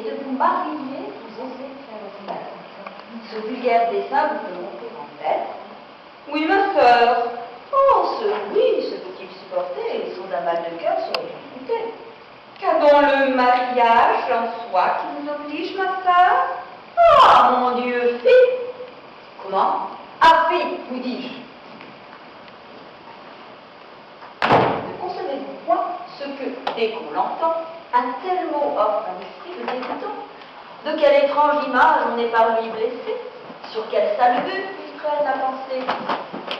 et de vous marier, vous osez faire le mal. Ce vulgaire dessin vous peut monter en tête. Oui, ma sœur. Oh, oui, ce peut-il supporter, sans un mal de cœur sur les difficultés. Qu'a donc le mariage en soi qui vous oblige, ma sœur? Ah, mon Dieu, fille. Comment? Ah, fille, vous dis-je. Ne concevez-vous point ce que, dès qu'on l'entend, un tel mot offre un esprit de dégoûtant? De quelle étrange image on est par lui blessé? Sur quelle sale vue il prête à penser?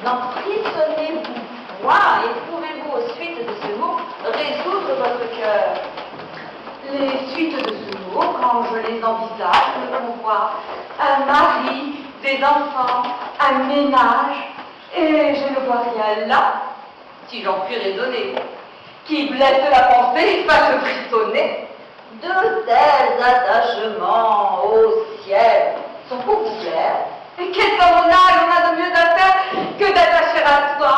N'en frissonnez-vous point, éprouvez-vous aux suites de ce mot résoudre votre cœur. Les suites de ce mot, quand je les envisage, me font voir un mari, des enfants, un ménage, et je ne vois rien là, si j'en puis raisonner, qui blesse la pensée et fasse frissonner. De tels attachements au ciel sont pour vous plaire. Et qu'est-ce qu'à mon âge on a de mieux à faire que d'attacher à soi,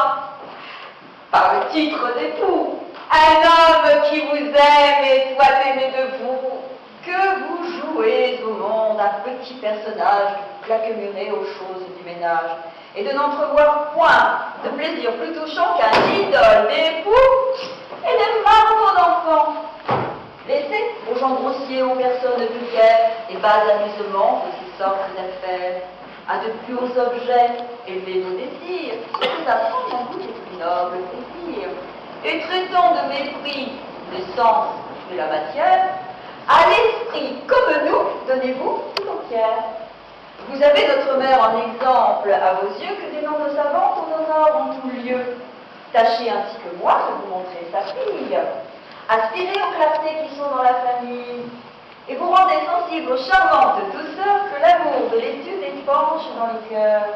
par le titre d'époux, un homme qui vous aime et soit aimé de vous, que vous jouez au monde un petit personnage claquemuré aux choses du ménage, et de n'entrevoir point de plaisir plus touchant qu'un idole d'époux et des marmots d'enfants. Laissez aux gens grossiers, aux personnes vulgaires et bas amusements de ces sortes d'affaires, à de plus hauts objets, élevez nos désirs, ce qui apprend un goût des plus nobles plaisirs, et traitant de mépris les sens de la matière, à l'esprit comme nous, donnez-vous tout entière. Vous avez notre mère en exemple à vos yeux que des noms de savants qu'on honore en tout lieu. Tâchez ainsi que moi de vous montrer sa fille. Aspirez aux clartés qui sont dans la famille, et vous rendez sensible aux charmantes douceurs que l'amour de l'étude épanche dans les cœurs.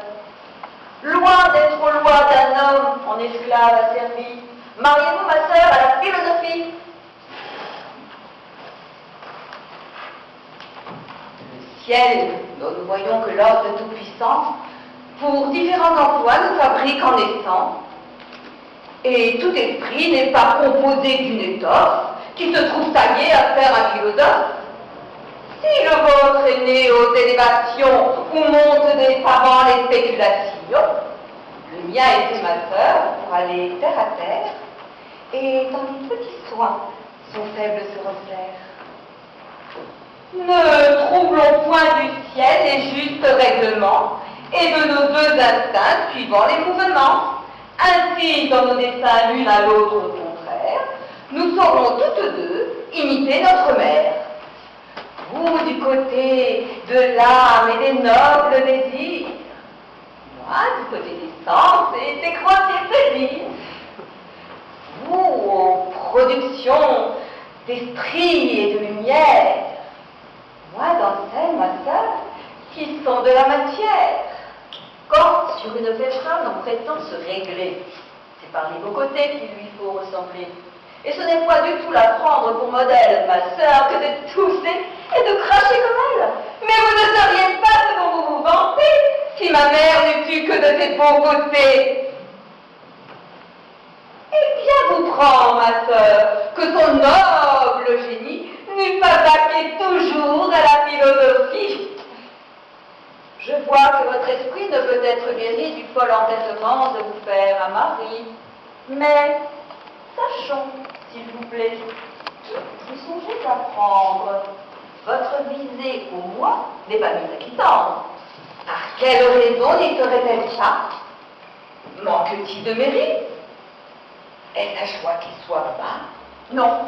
Loin d'être au loi d'un homme en esclave asservi, mariez-vous, ma sœur, à la philosophie. Le ciel, dont nous voyons que l'ordre de toute-puissance, pour différents emplois, nous fabrique en naissant. Et tout esprit n'est pas composé d'une étoffe qui se trouve taillée à faire un philosophe. Si le vôtre est né aux élévations où montent des savants les spéculations, le mien était ma sœur pour aller terre à terre, et dans les petits soins, son faible se resserre. Ne troublons point du ciel les justes règlements, et de nos deux instincts suivant les mouvements. Ainsi, dans nos desseins l'une à l'autre contraire, nous saurons toutes deux imiter notre mère. Vous du côté de l'âme et des nobles désirs, moi du côté des sens et des grossiers plaisirs. Vous aux productions d'esprit et de lumière, moi dans celles, ma sœur, qui sont de la matière. Quand sur une personne on prétend se régler, c'est par les beaux côtés qu'il lui faut ressembler. Et ce n'est pas du tout la prendre pour modèle, ma sœur, que de tousser et de cracher comme elle. Mais vous ne seriez pas ce dont vous vous vantez si ma mère n'eût eu que de ses beaux côtés. Eh bien vous prend, ma sœur, que son noble génie n'eût pas vaqué toujours à la philosophie. Je vois que votre esprit ne peut être guéri du fol entêtement de vous faire un mari. Mais sachons, s'il vous plaît, qui vous songez à prendre. Votre visée au moi n'est pas mise à quittance. Par quelle raison n'y serait-elle pas? Manque-t-il de mérite? Est-ce un choix qui soit bas? Non,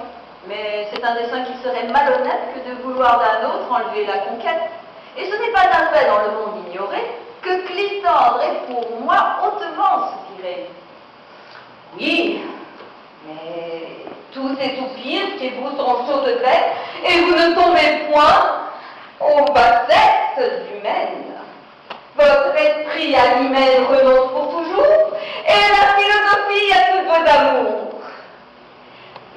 mais c'est un dessein qui serait malhonnête que de vouloir d'un autre enlever la conquête. Et ce n'est pas un fait dans le monde ignoré que Clysandre est pour moi hautement soupiré. Oui, mais tous ces soupirs chez vous sont chauds de tête et vous ne tombez point aux bassesses humaines. Votre esprit à l'humaine renonce pour toujours et la philosophie à tout vos amours.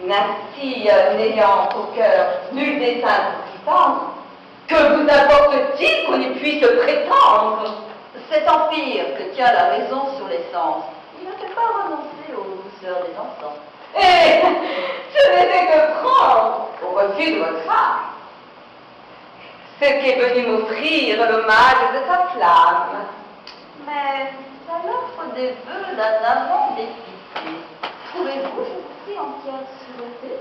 Ainsi, n'ayant au cœur nul dessein pour Clysandre, que vous importe-t-il qu'on y puisse prétendre? Cet empire que tient la raison sur les sens, il ne fait pas renoncer aux douceurs des enfants. Et ce n'était que prendre au refus de votre âme. ce qu'est venu m'offrir l'hommage de sa flamme. Mais à l'offre des vœux d'un amant député, trouvez-vous, je vous prie, entière sûreté?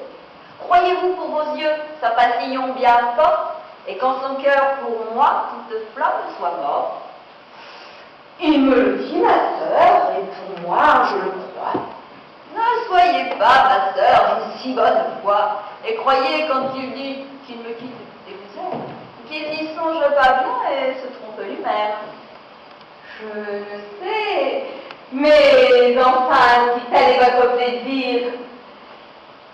Croyez-vous pour vos yeux sa passion bien forte, et qu'en son cœur pour moi toute flamme soit morte? Il me le dit, ma sœur, et pour moi, je le crois. Ne soyez pas, ma sœur, d'une si bonne foi, et croyez quand il dit qu'il me quitte et vous aime, qu'il n'y songe pas bien et se trompe lui-même. Je le sais, mais enfin, si tel est votre plaisir,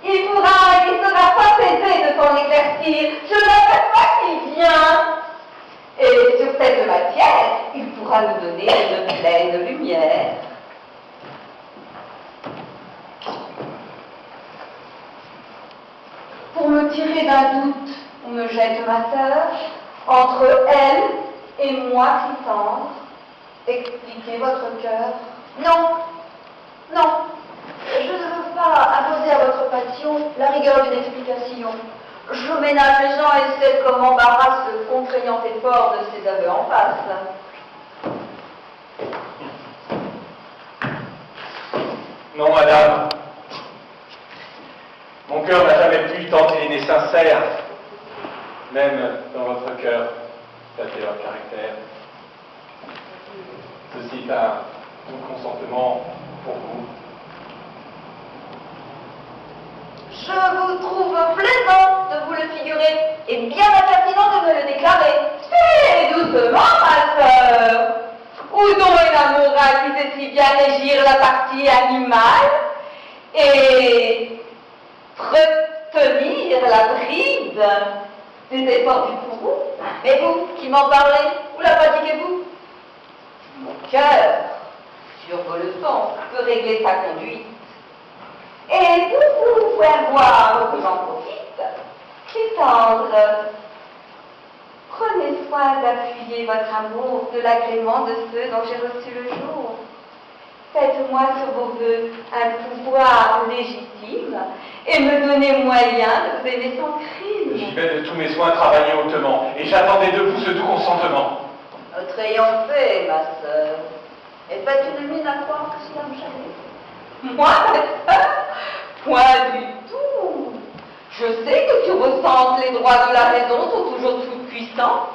il sera pas aisé de s'en éclaircir. Je n'appelle pas qu'il vient. Et sur cette matière, il pourra nous donner une pleine lumière. Pour me tirer d'un doute, on me jette ma sœur, entre elle et moi si tendre. Expliquez votre cœur. Non, non, je ne veux pas imposer à votre passion la rigueur d'une explication. Je ménage les gens et sais comment m'embarrasse le contraignant effort de ces aveux en face. Non, madame. Mon cœur n'a jamais pu tenter les nez sincères, même dans votre cœur, flatter leur caractère. Ceci est un tout consentement pour vous. Je vous trouve plaisant de vous le figurer et bien impertinent de me le déclarer. C'est doucement, ma sœur. Où donc est la morale qui sait si bien régir la partie animale et retenir la bride des efforts du bourreau? Mais vous, qui m'en parlez, où la pratiquez-vous? Mon cœur, sur vos leçons, peut régler sa conduite. Et pour vous faire voir que j'en profite, c'est tendre. Prenez soin d'appuyer votre amour de l'agrément de ceux dont j'ai reçu le jour. Faites-moi sur vos voeux un pouvoir légitime et me donnez moyen de vous aimer sans crime. J'y vais de tous mes soins travailler hautement, et j'attendais de vous ce doux consentement. Triomphez, ma sœur, et faites une mine à croire que cela me charrie. Moi, ma sœur, point du tout. Je sais que sur vos sens, les droits de la raison sont toujours tout-puissants,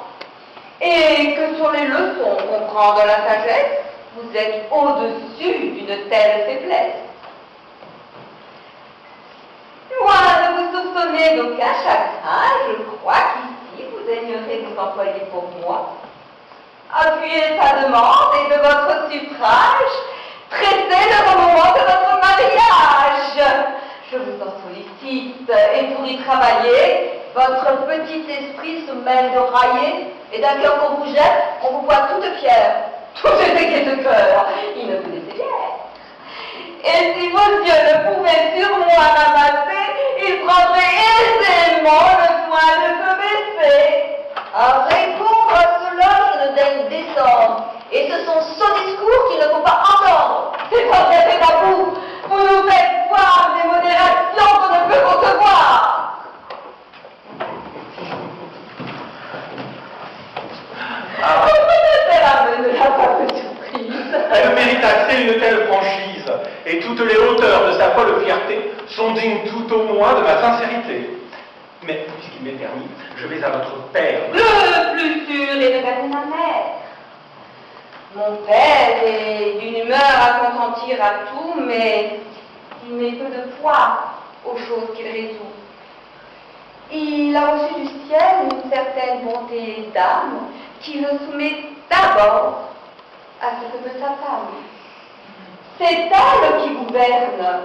et que sur les leçons qu'on prend de la sagesse, vous êtes au-dessus d'une telle faiblesse. Loin de vous soupçonner d'aucun chagrin, je crois qu'ici vous daignerez vous employer pour moi. Appuyez sa demande et de votre suffrage, traitez le moment de votre mariage. Je vous en sollicite, et pour y travailler, votre petit esprit se mêle de railler, et d'un cœur qu'on vous jette, on vous voit toute fière. Tout est équé de cœur, il ne vous laissez guère. Et si vos yeux ne pouvaient sur moi ramasser, ils prendraient aisément le soin de se baisser. À répondre à cela, je ne daigne descendre. Et ce sont sots discours qu'il ne faut pas entendre. C'est pas vrai, c'est à vous. Vous nous faites voir des modérations qu'on ne peut concevoir. Peut-être ne l'a pas de surprise. Elle mérite assez une telle franchise, et toutes les hauteurs de sa folle fierté sont dignes tout au moins de ma sincérité. Mais, puisqu'il m'est permis, je vais à votre père. Le plus sûr est de garder ma mère. Mon père est d'une humeur à consentir à tout, mais il met peu de foi aux choses qu'il résout. Il a reçu du ciel une certaine bonté d'âme qui le soumet d'abord à ce que veut sa femme. C'est elle qui gouverne,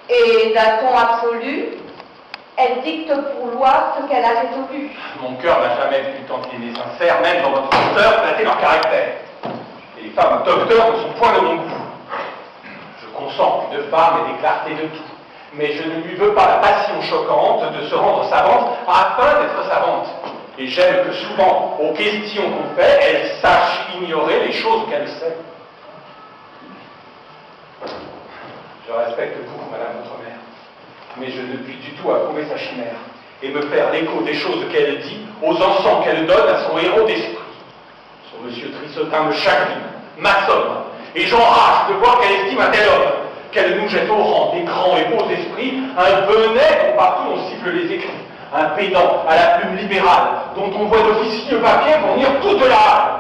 et d'un ton absolu, elle dicte pour loi ce qu'elle a résolu. Mon cœur n'a jamais pu tenter les nez sincères, même dans votre hauteur, flatter leur caractère. Et les femmes docteurs ne sont point de mon goût. Je consens plus de femmes et des clartés de tout. Mais je ne lui veux pas la passion choquante de se rendre savante afin d'être savante. Et j'aime que souvent, aux questions qu'on fait, elle sache ignorer les choses qu'elle sait. Je respecte beaucoup, madame votre mère, mais je ne puis du tout approuver sa chimère. et me faire l'écho des choses qu'elle dit aux encens qu'elle donne à son héros d'esprit. Son monsieur Trissotin me chagrine, m'assomme, et j'enrage de voir qu'elle estime un tel homme, qu'elle nous jette au rang des grands et beaux esprits, un benet dont partout on siffle les écrits, un pédant à la plume libérale, dont on voit d'officieux papier fournir toute la halle.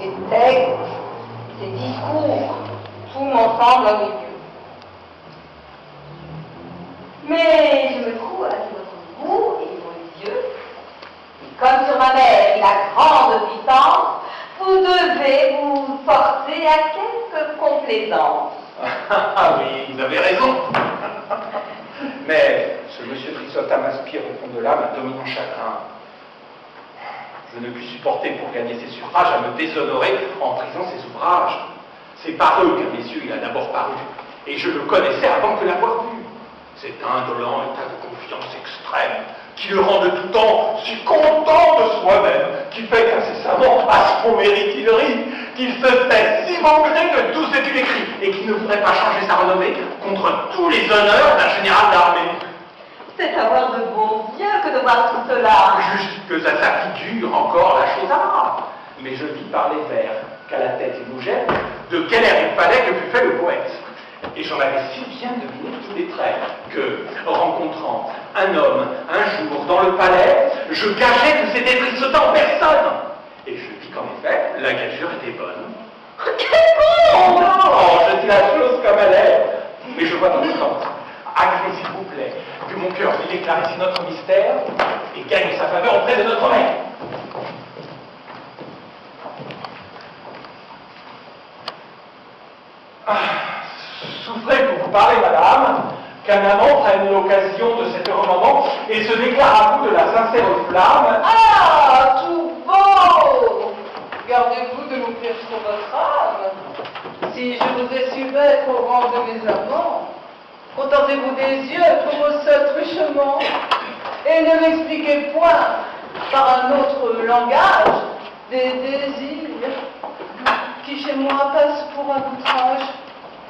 Ces textes, ces discours, tout m'ensemble ennuyeux. Mais je me trouve avec votre goût et vos yeux, et comme sur ma mère, il a grande puissance, vous devez vous forcer à quelques complaisances. Ah oui, vous avez raison. Mais ce monsieur Trissotin m'inspire au fond de l'âme un dominant chagrin. Je ne puis supporter pour gagner ses suffrages à me déshonorer en prisant ses ouvrages. C'est par eux qu'à mes yeux il a d'abord paru, et je le connaissais avant que l'avoir vu. Cet indolent état de confiance extrême qui le rend de tout temps si content de soi-même, qui fait qu'incessamment, à son mérite, il rit, qu'il se fait si malgré que tout ce qu'il écrit, et qu'il ne voudrait pas changer sa renommée contre tous les honneurs d'un général d'armée. C'est avoir de bons yeux que de voir tout cela. Juste que à sa figure encore la chose a. Mais je vis par les vers qu'à la tête il bougeait, de quel air il fallait que fût fait le poète. Et j'en avais si bien deviné tous les traits que, rencontrant un homme un jour dans le palais, je gageais que c'était Trissotin en personne. Et je vis qu'en effet, la gageure était bonne. Quel bon! Non, je dis la chose comme elle est. Mais je vois dans le temps, agréez s'il vous plaît, que mon cœur veuille éclaircir notre mystère et gagne sa faveur auprès de notre maître. Souffrez pour vous parler, madame, qu'un amant prenne l'occasion de cet heureux moment et se déclare à vous de la sincère flamme. Ah, tout beau! Gardez-vous de m'ouvrir sur votre âme. Si je vous ai su mettre au rang de mes amants, contentez-vous des yeux pour vos seuls truchements et ne m'expliquez point, par un autre langage, des désirs qui chez moi passent pour un outrage.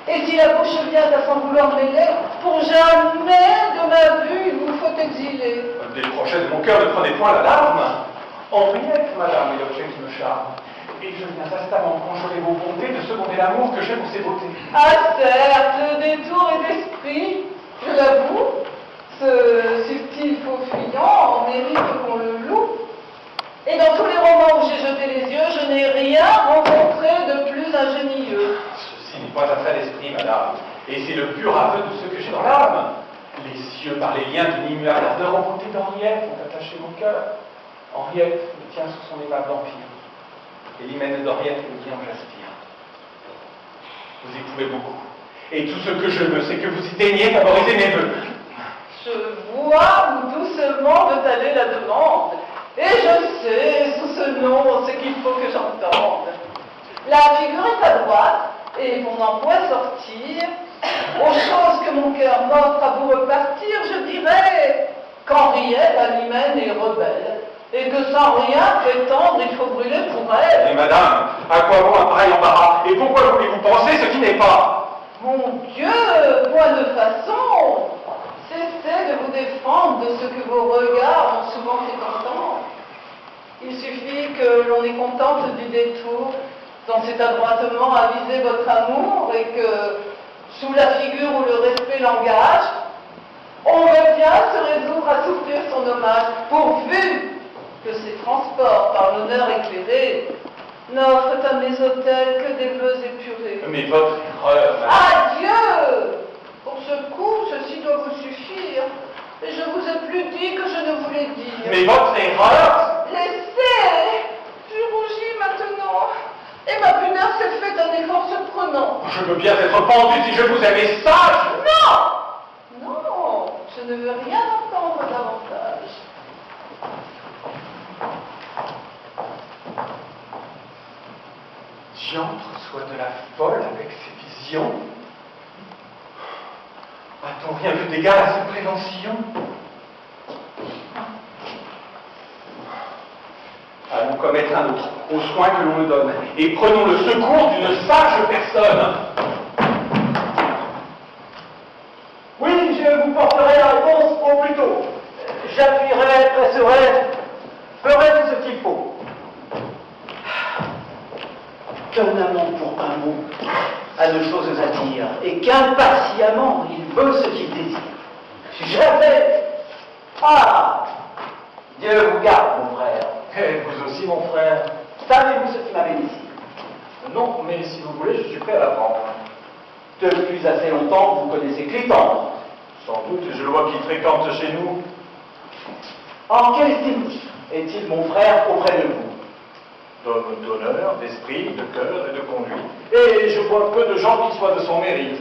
Et si la bouche vient à s'en vouloir mêler, pour jamais de ma vue il vous faut exiler. Dès le crochet de mon cœur, ne prenez point l'alarme. Henriette, madame, est l'objet qui me charme. Et je viens instamment conjurer vos bontés de seconder l'amour que j'ai pour ces beautés. Ah certes, des tours et d'esprit, je l'avoue, ce subtil faux fuyant mérite qu'on le loue. Et dans tous les romans où j'ai jeté les yeux, je n'ai rien rencontré de plus ingénieux. Ceci n'est pas un trait d'esprit, madame, et c'est le pur aveu de ce que j'ai dans l'âme. Les cieux, par les liens d'une immuable ardeur en beauté d'Henriette, ont attaché mon cœur. Henriette me tient sous son aimable empire, et l'hymen d'Henriette me vient en j'aspire. Vous éprouvez beaucoup, et tout ce que je veux, c'est que vous y daigniez favoriser mes vœux. Je vois où doucement veut aller la demande, et je sais, sous ce nom, ce qu'il faut que j'entende. La figure est à droite, et pour n'en point sortir, aux choses que mon cœur m'offre à vous repartir, je dirais qu'Henriette, à l'hymen, est rebelle, et que sans rien prétendre, il faut brûler pour elle. Mais madame, à quoi bon un pareil embarras? Et pourquoi voulez-vous penser ce qui n'est pas? Mon Dieu, point de façon. Cessez de vous défendre de ce que vos regards ont souvent fait entendre. Il suffit que l'on est contente du détour dont c'est adroitement avisé votre amour et que, sous la figure où le respect l'engage, on veut bien se résoudre à souffrir son hommage, pourvu que ces transports par l'honneur éclairé n'offrent à mes hôtels que des vœux épurés. Mais votre erreur, madame... Adieu! Pour ce coup, ceci doit vous suffire. Et je vous ai plus dit que je ne voulais dire. Mais votre erreur... Laissez! Je rougis maintenant. Et ma pudeur s'est faite un effort surprenant. Je veux bien être pendu si je vous aimais sage. Non! Non, je ne veux rien entendre davantage. Diantre soit de la folle avec ses visions. A-t-on rien vu d'égal à cette prévention? Allons commettre un autre, aux soins que l'on nous donne, et prenons le secours d'une sage personne. Oui, je vous porterai la réponse au plus tôt. j'appuierai, presserai, ferai tout ce qu'il faut. Qu'un amant pour un mot a de choses à dire, et qu'impatiemment il veut ce qu'il désire. J'avais... Ah! Dieu vous garde, mon frère. Et vous aussi, mon frère. Savez-vous ce qui m'amène ici? Non, mais si vous voulez, je suis prêt à l'apprendre. Depuis assez longtemps, vous connaissez Clitandre. Sans doute, je le vois qu'il fréquente chez nous. En quelle estime est-il, mon frère, auprès de vous? D'homme d'honneur, d'esprit, de cœur et de conduite. Et je vois peu de gens qui soient de son mérite.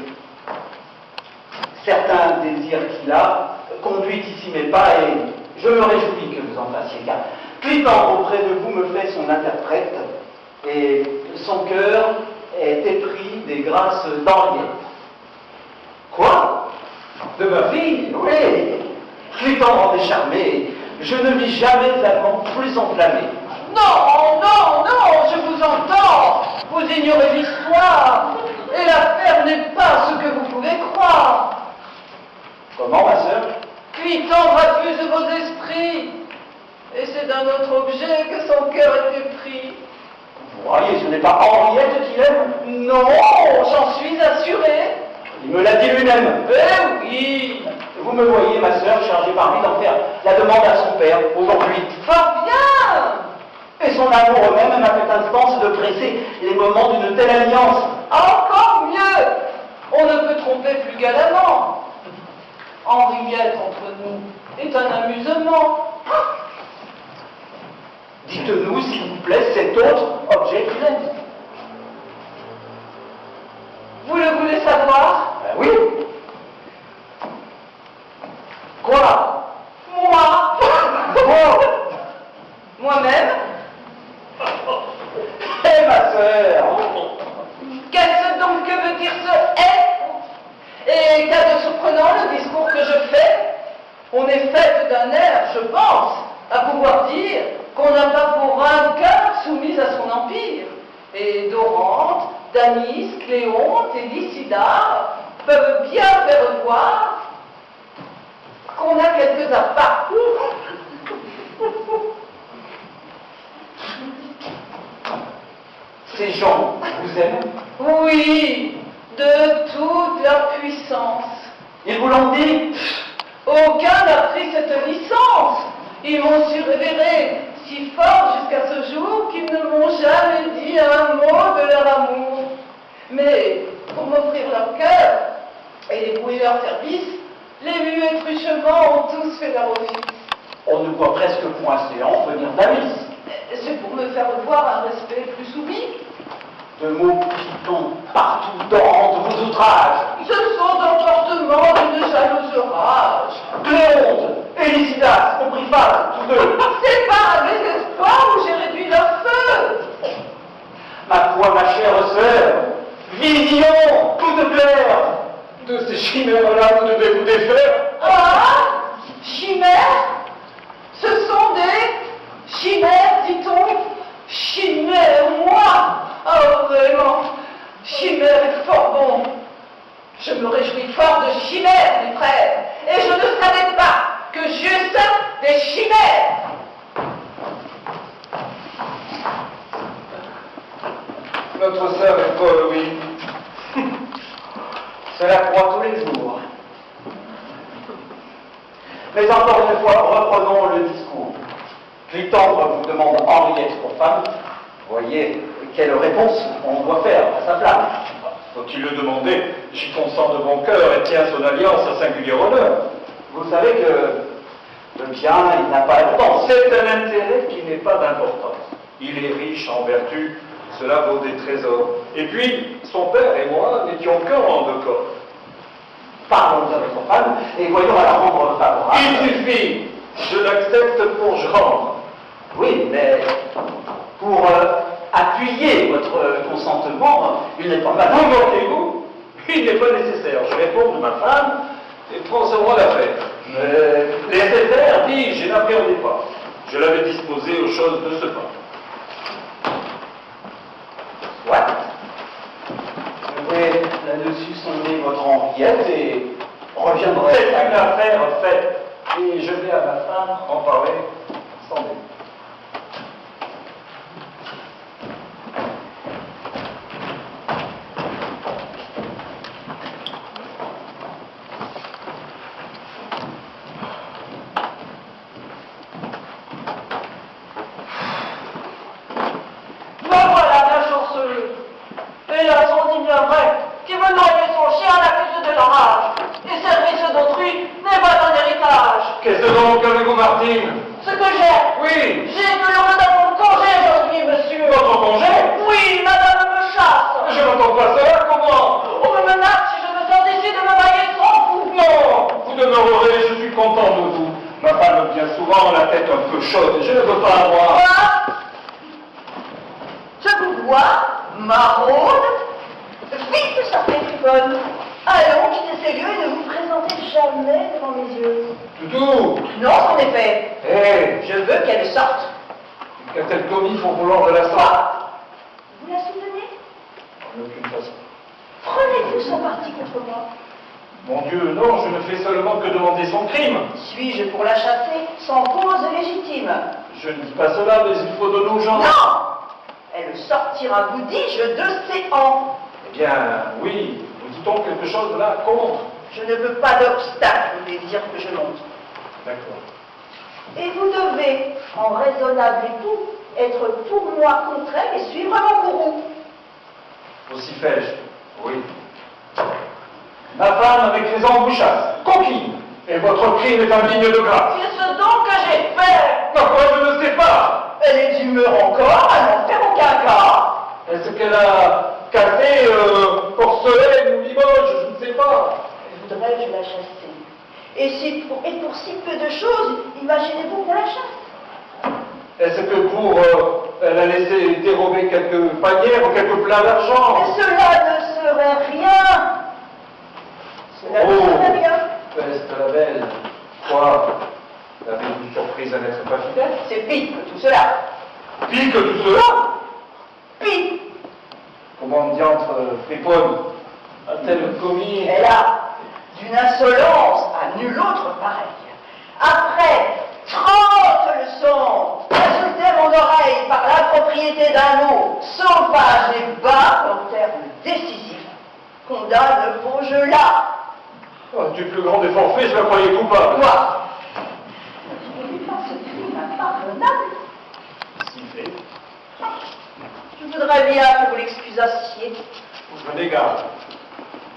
Certains désirs qu'il a conduit ici mes pas, et je me réjouis que vous en fassiez cas. Clitandre auprès de vous me fait son interprète, et son cœur est épris des grâces d'Henriette. Quoi? De ma fille? Oui. Clitandre en est charmé. Je ne vis jamais amant plus enflammé. Non, non, non, je vous entends. Vous ignorez l'histoire. Et l'affaire n'est pas ce que vous pouvez croire. Comment, ma sœur? Clitandre accuse vos esprits. Et c'est d'un autre objet que son cœur est épris. Vous croyez, ce n'est pas Henriette qu'il aime? Non, j'en suis assuré. Il me l'a dit lui-même. Eh oui. Vous me voyez, ma sœur, chargée par lui d'en faire la demande à son père, aujourd'hui. Fort bien. Et son amour même m'a fait instance de presser les moments d'une telle alliance. Encore mieux. On ne peut tromper plus galamment. Henriette entre nous est un amusement. Dites-nous, s'il vous plaît, cet autre objet qu'il aime. Vous le voulez savoir? Ben oui. Quoi? Moi. Moi-même. Eh, ma sœur. Qu'est-ce donc que veut dire ce « est » Et qu'a de surprenant le discours que je fais? On est fait d'un air, je pense, à pouvoir dire qu'on n'a pas pour un cœur soumis à son empire. Et Dorante, Damis, Cléonte et Lycida peuvent bien faire voir qu'on a quelques apparts. Ces gens vous aiment? Oui, de toute leur puissance. Ils vous l'ont dit? Aucun n'a pris cette licence. Ils m'ont su révérer si fort jusqu'à ce jour qu'ils ne m'ont jamais dit un mot de leur amour. Mais pour m'offrir leur cœur et débrouiller leur service, les muets truchements ont tous fait leur office. On ne voit presque point séant venir d'Amis. C'est pour me faire voir un respect plus soumis. De mots pitons partout dans vos outrages. Ce sont d'emportements d'une jalouse rage. Cléonte et Lycidas ont pris face, tous deux. C'est par un désespoir où j'ai réduit leur feu. Ma foi, ma chère sœur, vision toute claire. De ces chimères-là, vous devez vous défaire. Ah, chimères? Ce sont des chimères, dit-on? Chimères, moi? Oh, vraiment, chimère est fort bon. Je me réjouis fort de chimères, mes frères, et je ne savais pas que j'eusse des chimères. Notre sœur est folle, oui. Cela croît tous les jours. Mais encore une fois, reprenons le discours. Clitandre vous demande Henriette pour femme. Voyez quelle réponse on doit faire à sa flamme. Faut-il le demander? J'y consens de bon cœur et tiens son alliance à singulier honneur. Vous savez que le bien, il n'a pas d'importance. C'est un intérêt qui n'est pas d'importance. Il est riche en vertu, cela vaut des trésors. Et puis, son père et moi n'étions qu'en de corps. Parlons avec son femme et voyons à la rendre favorable. Il suffit, je l'accepte pour gendre. Oui, mais pour appuyer votre consentement, il n'est pas mal. Vous moquez-vous? Il n'est pas nécessaire. Je réponds de ma femme et prends sur moi l'affaire. Mais nécessaire, dis-je, n'appréhendez pas. Je l'avais disposé aux choses de ce pas. Soit. Je vais là-dessus sonder votre Henriette et reviendrai. C'est une affaire faite. et je vais à ma femme en parler sans délai. Me voilà bien chanceuse. Et là, son digne vrai, qui veut noyer son chien à l'accuse de l'orage. Et service d'autrui n'est pas un héritage. Qu'est-ce donc avez-vous, Martine? Ce que j'ai, Oui. j'ai que l'heureux d'avoir mon congé aujourd'hui, monsieur. Votre congé? Oui, madame me chasse. Je n'entends pas cela, comment? On me menace si je me sors d'ici de me bailler sans vous. Non, vous demeurerez, je suis content de vous. Ma femme bien souvent la tête un peu chaude, je ne veux pas avoir. Quoi? Je vous vois, maraude. Vite, sortez, friponne. Allons, quittez ces lieux et ne vous présentez jamais devant mes yeux. Toutou! Non, en effet. Hé! Je veux qu'elle sorte. Qu'a-t-elle commis pour vouloir de la sorte? Quoi? Vous la soutenez? En aucune façon. Prenez-vous son parti contre moi? Mon Dieu, non, je ne fais seulement que demander son crime. Suis-je pour la chasser sans cause légitime? Je ne dis pas cela, mais il faut de nos gens. Non! Elle sortira, vous dis-je, de ses hancs. Eh bien, oui, nous dit-on quelque chose là contre. Je ne veux pas d'obstacle au désir que je monte. D'accord. Et vous devez, en raisonnable époux, être pour moi contre elle et suivre mon courroux. Aussi fais-je, oui. Ma femme avec les embouchasses, coquine, et votre crime est indigne de grâce. C'est ce donc que j'ai fait. Ma foi, je ne sais pas. Elle est d'humeur encore, à n'en faire aucun cas. Est-ce qu'elle a cassé porcelaine ou limoges, je ne sais pas. Voudrais-je la chasser? Et pour si peu de choses, imaginez-vous qu'on la chasse? Est-ce que pour elle a laissé dérober quelques panières ou quelques plats d'argent? Mais cela ne serait rien. Cela ne serait rien. Peste la belle. Quoi? L'avez-vous surprise à n'être pas fidèle? C'est pire que tout cela. Pis que tout cela? Pire. Comment diantre friponne a-t-elle commis? Elle a, d'une insolence à nulle autre pareille, après 30 leçons, insulté mon oreille par l'impropriété d'un mot sauvage et bas en termes décisifs, condamne le beau jeu-là. Oh, du plus grand des forfaits, je la croyais coupable. Moi, je ne dis pas ce crime impardonnable. Si fait. Je voudrais bien que vous l'excusassiez. Prenez garde.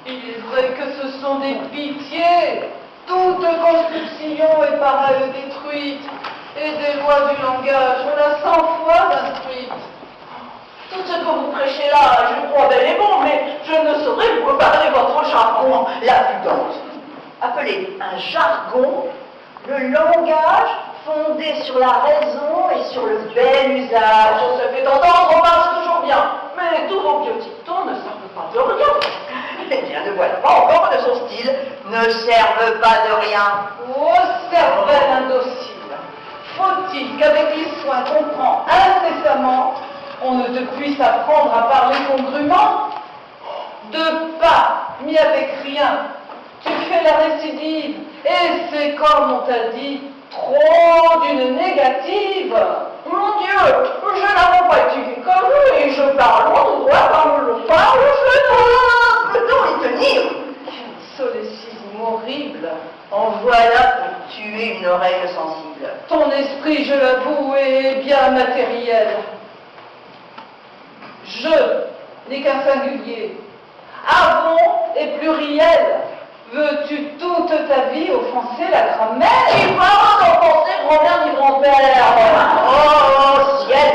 Il est vrai que ce sont des pitiés. Toute construction est par elle détruite, et des lois du langage, on l'a 100 fois instruite. Tout ce que vous prêchez là, je crois bel et bon, mais je ne saurais vous parler votre jargon, la pudente. Appelez un jargon le langage fondé sur la raison et sur le bel usage. On se fait entendre, on marche toujours bien, mais tous vos vieux dictons ne servent pas de rien. Eh bien, ne voilà pas encore de son style, ne servent pas de rien. Ô cervelle indocile, faut-il qu'avec les soins qu'on prend incessamment, on ne te puisse apprendre à parler congrument? De pas, mis avec rien, tu fais la récidive, et c'est comme on t'a dit, trop d'une négative. Mon Dieu, je n'avais pas étudié comme vous et je parle tout droit comme je parle, peut-on y tenir? Quel solécisme horrible. En voilà pour tuer une oreille sensible. Ton esprit, je l'avoue, est bien matériel. Je n'est qu'un singulier. Avons est pluriel. Veux-tu toute ta vie offenser la grammaire? Qui parle d'offenser grand-mère ni grand-père? Oh, ciel!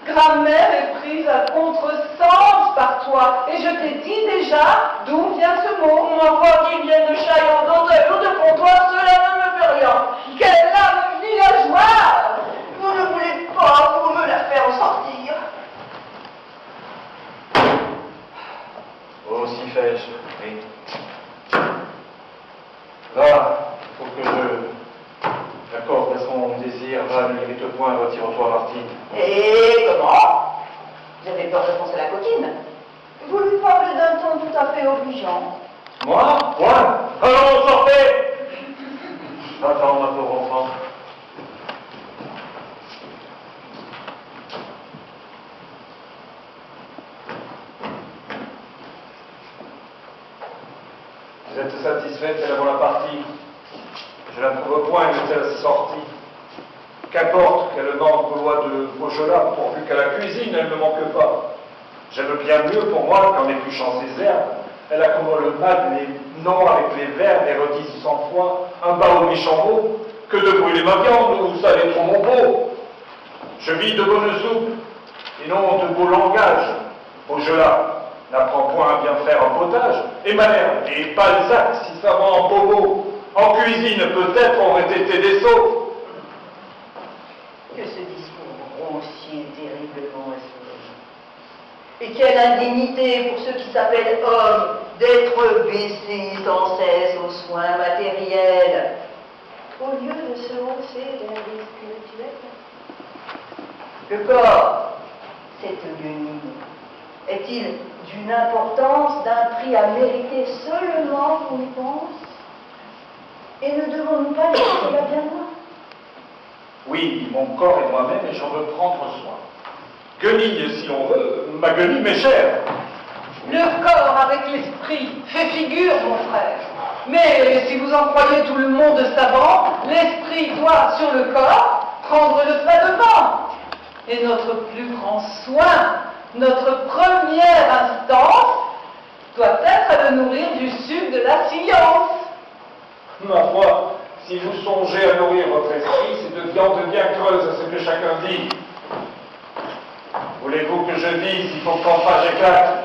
Grammaire est prise à contresens par toi. Et je t'ai dit déjà d'où vient ce mot. Moi, quoi qu'il vienne de Chaillot, d'Auteuil ou de Pontoise, cela ne me fait rien. Quelle âme villageoise! Vous ne voulez pas vous me la faire sortir? Oh, si fais-je, oui. Là, il faut que je accorde à son désir, va, ne limite point, retire-toi, Martine. Et comment? Vous avez peur de foncer la coquine? Vous lui parlez d'un ton tout à fait obligeant. Moi? Point. Allons, sortez! Va-t'en, ma pauvre. Vous êtes satisfaite de la voilà partie? Je la trouve point, est-elle sortie? Qu'importe qu'elle manque aux lois de Fauchelas, pourvu qu'à la cuisine, elle ne manque pas. J'aime bien mieux pour moi qu'en épluchant ses herbes, elle accommode mal les noms avec les verbes et redise 100 fois un bas au méchant mot, que de brûler ma viande ou ça est trop mon beau. Je vis de bonnes soupes et non de beaux langages. Fauchelas n'apprend point à bien faire un potage, et Malherbe et Balzac, si savants en bobo, en cuisine peut-être auraient été des sots. Que ce discours grossier terriblement insolent. Et quelle indignité pour ceux qui s'appellent hommes d'être baissés sans cesse aux soins matériels, au lieu de se hausser vers les spirituels. Le corps, cette guenille, est-il d'une importance, d'un prix à mériter seulement qu'on y pense? Et ne devons-nous pas laisser la bien loin? Oui, mon corps est moi-même et j'en veux prendre soin. Guenille, si l'on veut, ma guenille m'est chère. Le corps avec l'esprit fait figure, mon frère. Mais si vous en croyez tout le monde savant, l'esprit doit, sur le corps, prendre le pas devant. Et notre plus grand soin, notre première instance, doit être à le nourrir du sucre de la science. Ma foi, si vous songez à nourrir votre esprit, c'est de viande bien creuse, à ce que chacun dit. Voulez-vous que je dise, il faut qu'enfin j'éclate,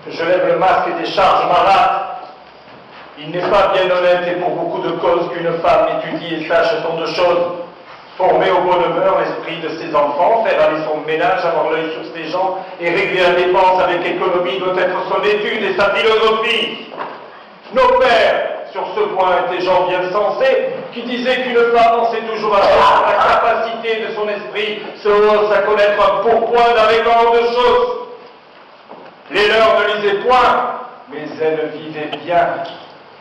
que je lève le masque et décharge ma rate? Il n'est pas bien honnête et pour beaucoup de causes qu'une femme étudie et sache tant de choses. Former au bon demeure l'esprit de ses enfants, faire aller son ménage, avoir l'œil sur ses gens et régler la dépense avec économie doit être son étude et sa philosophie. Nos pères, sur ce point, étaient gens bien sensés, qui disaient qu'une femme en sait toujours assez sur la capacité de son esprit, se hausse à connaître un pourpoint d'un réglement de choses. Les leurs ne lisaient point, mais elles vivaient bien.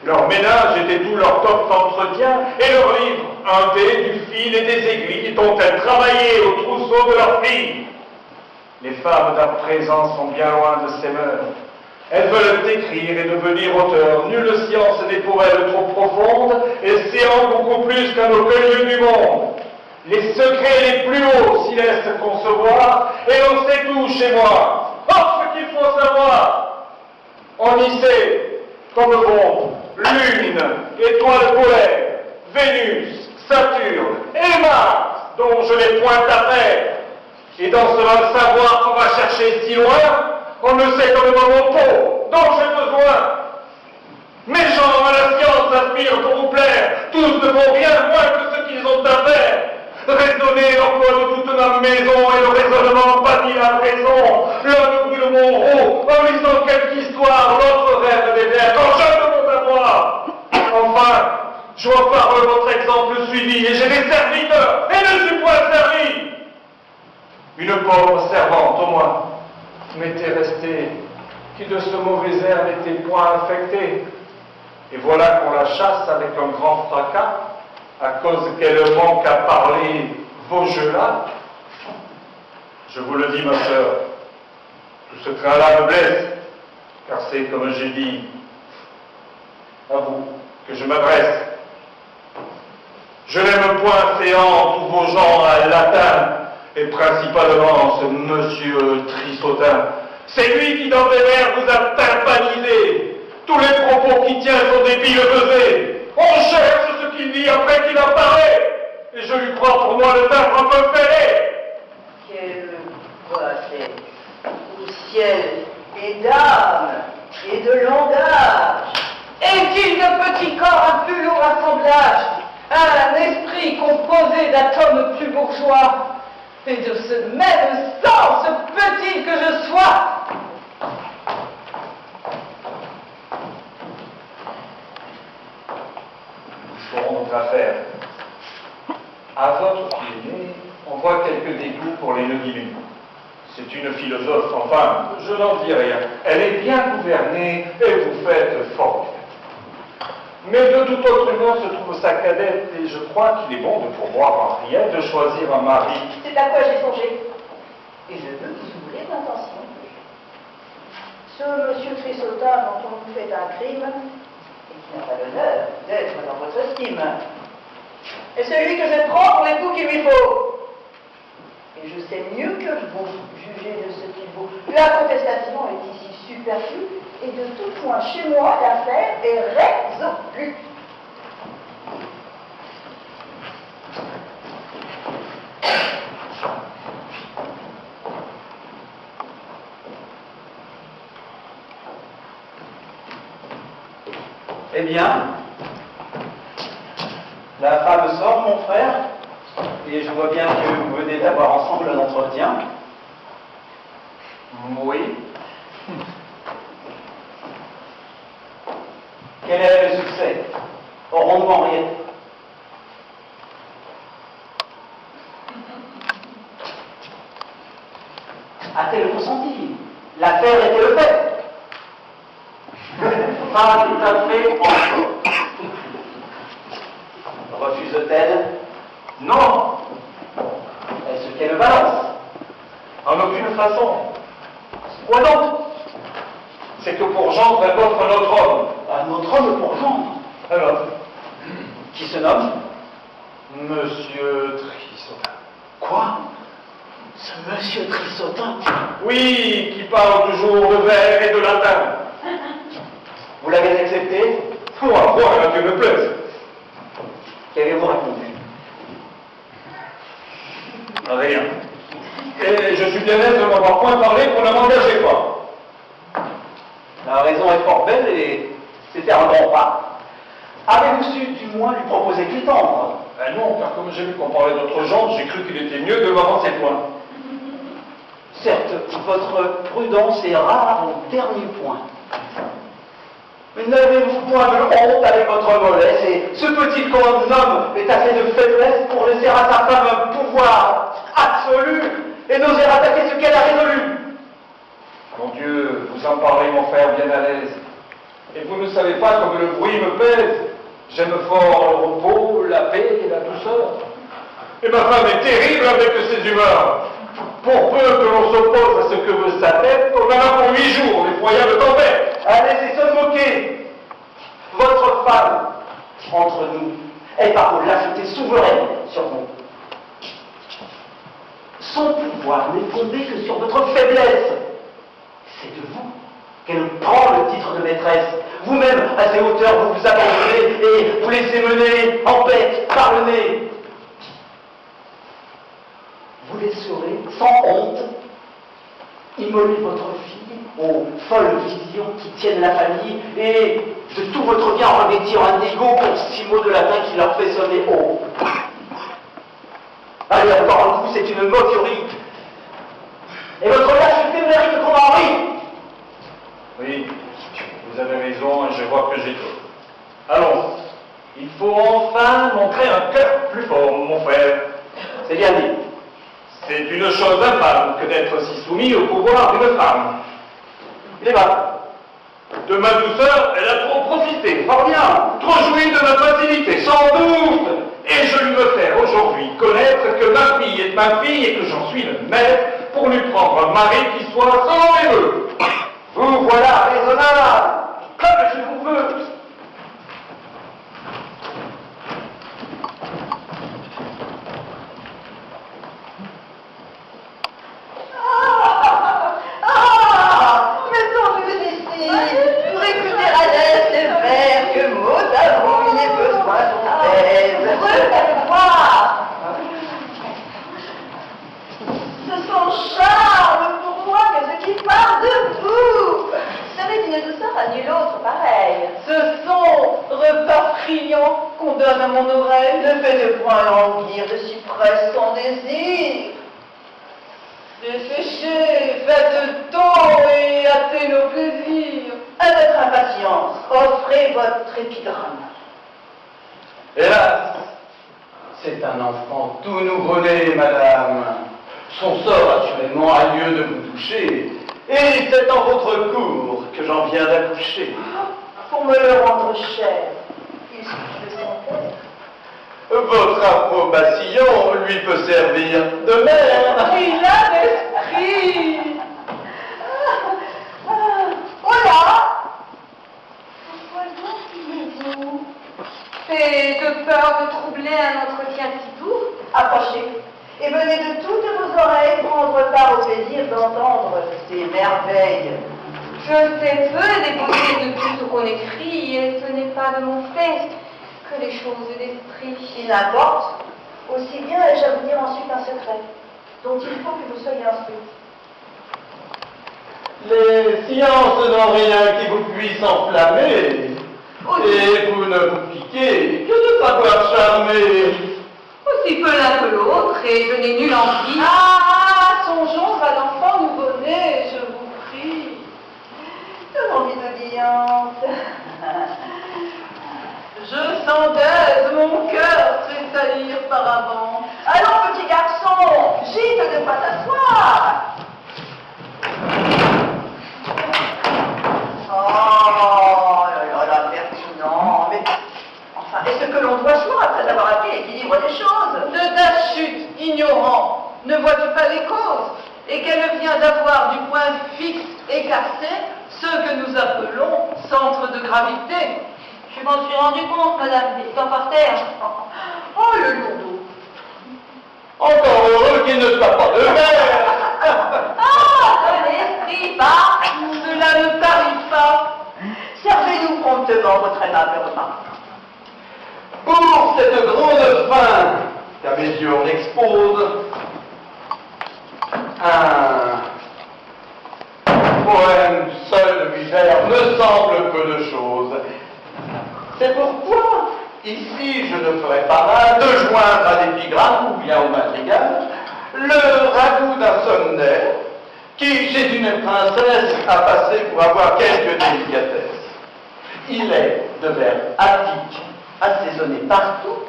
Leur ménage était tout leur top d'entretien, et leur livre, un dé, du fil et des aiguilles, dont elles travaillaient au trousseau de leurs filles. Les femmes d'à présent sont bien loin de ces mœurs. Elles veulent écrire et devenir auteurs. Nulle science n'est pour elles trop profonde, et séant beaucoup plus qu'un aucun du monde. Les secrets les plus hauts s'y laissent concevoir, et l'on sait tout chez moi. Oh, ce qu'il faut savoir! On y sait, comme bon, Lune, étoile polaire, Vénus, Saturne et Mars, dont je n'ai point à faire. Et dans ce savoir qu'on va chercher si loin, on ne sait comme mon peau, dont j'ai besoin. Mes gens à la science aspirent pour vous plaire, tous ne font rien moins que ce qu'ils ont à faire. Raisonner l'emploi de toute ma maison et le raisonnement bannit la raison. L'un brûle mon roux en lisant quelque histoire, l'autre rêve des vers quand je demande à moi. Enfin, je vois par eux votre exemple suivi et j'ai des serviteurs et ne suis point servi. Une pauvre servante au moins m'était restée qui de ce mauvais air n'était point infectée. Et voilà qu'on la chasse avec un grand fracas à cause qu'elle manque à parler vos jeux-là. Je vous le dis, ma sœur, tout ce train-là me blesse, car c'est, comme j'ai dit, à vous que je m'adresse. Je n'aime point séant tous vos gens à latin, et principalement ce monsieur Trissotin. C'est lui qui, dans des vers, vous a tympanisé. Tous les propos qu'il tient sont des billevesés. On cherche ce qu'il dit après qu'il apparaît. Et je lui crois pour moi le timbre un peu ferré. Quelle voix c'est au ciel et d'âme et de langage. Est-il de petit corps un plus lourd assemblage, un esprit composé d'atomes plus bourgeois, et de ce même sang se peut-il que je sois? Nous ferons notre affaire. À votre pied, on voit quelques dégoûts pour les legumes. C'est une philosophe, enfin, je n'en dis rien. Elle est bien gouvernée et vous faites fort bien. Mais de toute autre humain se trouve sa cadette et je crois qu'il est bon de pourvoir Henriette de choisir un mari. C'est à quoi j'ai songé. Et je veux vous ouvrir l'intention. Ce monsieur Trissotin dont on vous fait un crime et qui n'a pas l'honneur d'être dans votre estime. Et celui que je prends pour l'époux qu'il lui faut. Et je sais mieux que vous juger de ce qu'il vaut. La contestation est ici superflue, et de tout point chez moi, l'affaire est résolue. Eh bien, la femme sort, mon frère, et je vois bien que vous venez d'avoir ensemble un entretien. Oui. Quel est le succès? Aurons-nous Henriette? A-t-elle consenti? L'affaire était le fait. Pas tout à fait encore. Refuse-t-elle? Non, Est-ce qu'elle balance? en aucune façon. Quoi donc? C'est que pour Jean, elle offre un autre homme. Un autre homme pour Jean, Alors, qui se nomme? Monsieur Trissotin. Quoi? Ce monsieur Trissotin? Oui, qui parle toujours de vers et de latin. Vous l'avez accepté? Pour avoir un Dieu me plaise. Qu'avez-vous répondu? Rien. Et je suis bien aise de n'avoir point parlé pour ne m'engager pas. La raison est fort belle et c'était un bon pas. Avez-vous su du moins lui proposer Clétendre? Ben non, car comme j'ai vu qu'on parlait d'autres gens, j'ai cru qu'il était mieux de m'avancer point. Certes, votre prudence est rare au dernier point. Mais n'avez-vous point de honte avec votre mollesse, et ce petit homme est assez de faiblesse pour laisser à sa femme un pouvoir absolu et n'oser attaquer ce qu'elle a résolu? Mon Dieu, vous en parlez, mon frère, bien à l'aise. Et vous ne savez pas comme le bruit me pèse. J'aime fort le repos, la paix et la douceur. Et ma femme est terrible avec ses humeurs. Pour peu que l'on s'oppose à ce que veut sa tête, on en a pour 8 jours, l'effroyable tempête. Allez, c'est se moquer. Votre femme, entre nous, est par l'autorité souveraine sur vous. Son pouvoir n'est fondé que sur votre faiblesse. C'est de vous qu'elle prend le titre de maîtresse. Vous-même, à ces hauteurs, vous vous abandonnez et vous laissez mener en paix par le nez. Vous laisserez, sans honte, immoler votre fille aux folles visions qui tiennent la famille et de tout votre bien revêtir un égo pour 6 mots de latin qui leur fait sonner haut. Allez, encore un coup, c'est une moquerie. Et votre lâcheté mérite qu'on en rie. Oui, vous avez raison et je vois que j'ai tort. Allons, il faut enfin montrer un cœur plus fort, mon frère. C'est bien dit. C'est une chose infâme que d'être si soumis au pouvoir d'une femme. Il est bas. De ma douceur, elle a trop profité, fort bien, trop joui de ma facilité, sans doute. Et je lui me fais aujourd'hui connaître que ma fille est ma fille et que j'en suis le maître pour lui prendre un mari qui soit sans les vœux. Vous voilà raisonnable, comme je vous veux. Mettons-nous ici pour écouter à l'aise les vers que mot à mot il est besoin qu'on pèse. Revenez voir. Ce sont charmes pour moi que ce qui part de vous. Serait une douceur à nul autre pareil. Ce sont repas friands qu'on donne à mon oreille. Ne faites point languir de si presse son désir. Dépêchez, faites tôt et hâtez nos plaisirs. À votre impatience, offrez votre épigramme. Hélas, c'est un enfant tout nouveau-né, madame. Son sort, assurément, a lieu de vous toucher. Et c'est en votre cour que j'en viens d'accoucher. Pour me le rendre cher, il suffit de son père. Votre approbation lui peut servir de mère. Il a l'esprit. Oh là! Pourquoi donc il C'est de peur de troubler un entretien si doux. Approchez et venez de toutes vos oreilles prendre part au plaisir d'entendre ces merveilles. Je sais peu des beautés de tout ce qu'on écrit, et ce n'est pas de mon fait que les choses d'esprit. Il n'importe, aussi bien ai-je à vous dire ensuite un secret, dont il faut que vous soyez instruits. Les sciences n'ont rien qui vous puisse enflammer, et vous ne vous piquez que de savoir charmer. Aussi peu l'un que l'autre, et je n'ai nulle envie. Ah, songeons à l'enfant nouveau-né, je vous prie. J'ai envie d'audience. Je sens d'aise mon cœur tressaillir par avance. Allons, petit garçon, gîte de pas t'asseoir. Oh là là, pertinent. Mais enfin, est-ce que l'on doit choisir après avoir appris l'équilibre des choses? De ta chute, ignorant, ne vois-tu pas les causes? Et qu'elle vient d'avoir du point fixe écarté ce que nous appelons centre de gravité. Je m'en suis rendu compte, madame, étant par terre. Oh, le lourdeau. Encore heureux qu'il ne soit pas de mer. Ah, de l'esprit, bah. Cela ne t'arrive pas. Servez-nous promptement votre aimable repas. Pour cette grande fin qu'à mes yeux on expose, un poème seul de misère me semble peu de choses. C'est pourquoi, ici, je ne ferai pas mal de joindre à l'épigramme ou bien au madrigal le ragoût d'un somnaire qui, chez une princesse, a passé pour avoir quelques délicatesses. Il est de vers attique, assaisonné partout,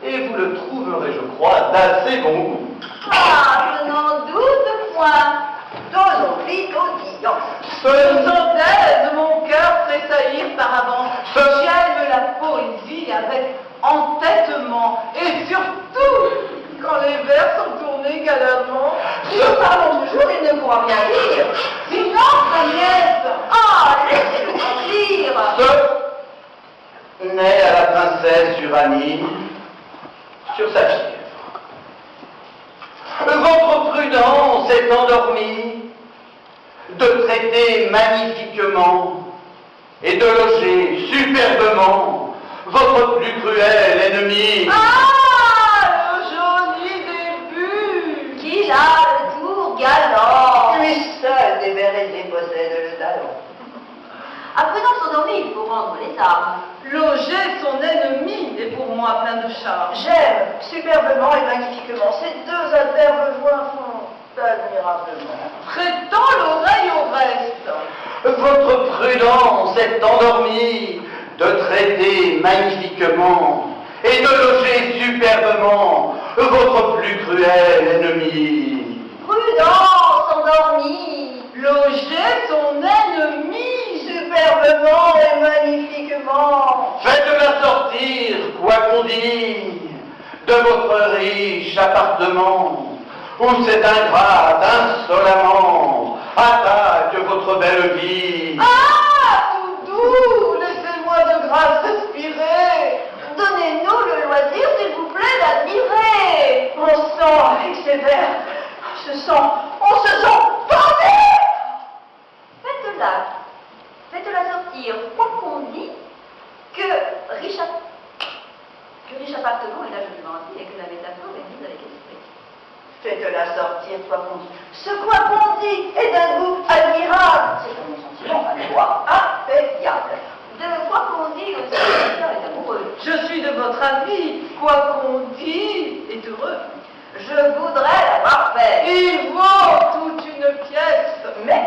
et vous le trouverez, je crois, d'assez bon goût. Ah, je n'en doute point. Donnons vite audience. Je sens d'aise mon cœur tressaillir par avance. J'aime la poésie avec entêtement, et surtout quand les vers sont tournés galamment. Si nous parlons toujours, il ne pourra rien dire. Silence, Agnès. Ah, laissez-nous dire. Ce naît à la princesse Uranie sur sa fièvre. Votre prudence est endormie de traiter magnifiquement et de loger superbement votre plus cruel ennemi. Ah, le joli début. Qu'il a le tour galant. Lui seul des vérités possède le talent. À présent s'endormir, il faut rendre les armes. Loger son ennemi est pour moi plein de charme. J'aime superbement et magnifiquement. Ces deux adverbes joints font admirablement. Prêtons l'oreille au reste. Votre prudence est endormie de traiter magnifiquement et de loger superbement votre plus cruel ennemi. Prudence endormie. Loger son ennemi. Superbement et magnifiquement. Faites-la sortir, quoi qu'on dise, de votre riche appartement, où cet ingrate insolemment attaque votre belle vie. Ah, tout doux, laissez-moi de grâce respirer. Donnez-nous le loisir, s'il vous plaît, d'admirer. On sent, avec ces vers, on se sent pendu. Faites-la sortir, quoi qu'on dit que riche appartement est largement dit et que la métaphore est mise avec esprit. Faites-la sortir, quoi qu'on dit. Ce quoi qu'on dit est d'un goût admirable. C'est un sentiment à loi impériable. De quoi qu'on dit aussi, le cœur est amoureux. Je suis de votre avis, quoi qu'on dit est heureux. Je voudrais l'avoir fait. Il vaut toute une pièce. Mais,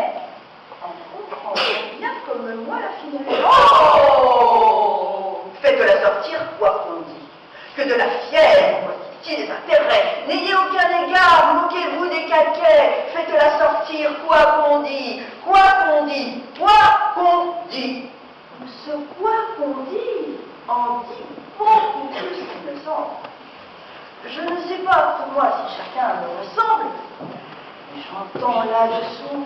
en comprenant bien comme moi la finale. Oh! Faites-la sortir, quoi qu'on dit. Que de la fièvre, si des intérêts. N'ayez aucun égard, moquez-vous des caquets. Faites-la sortir, quoi qu'on dit. Quoi qu'on dit. Quoi qu'on dit. Ce quoi qu'on dit en dit beaucoup plus qu'il ne semble. Je ne sais pas pour moi si chacun me ressemble, mais j'entends là-dessous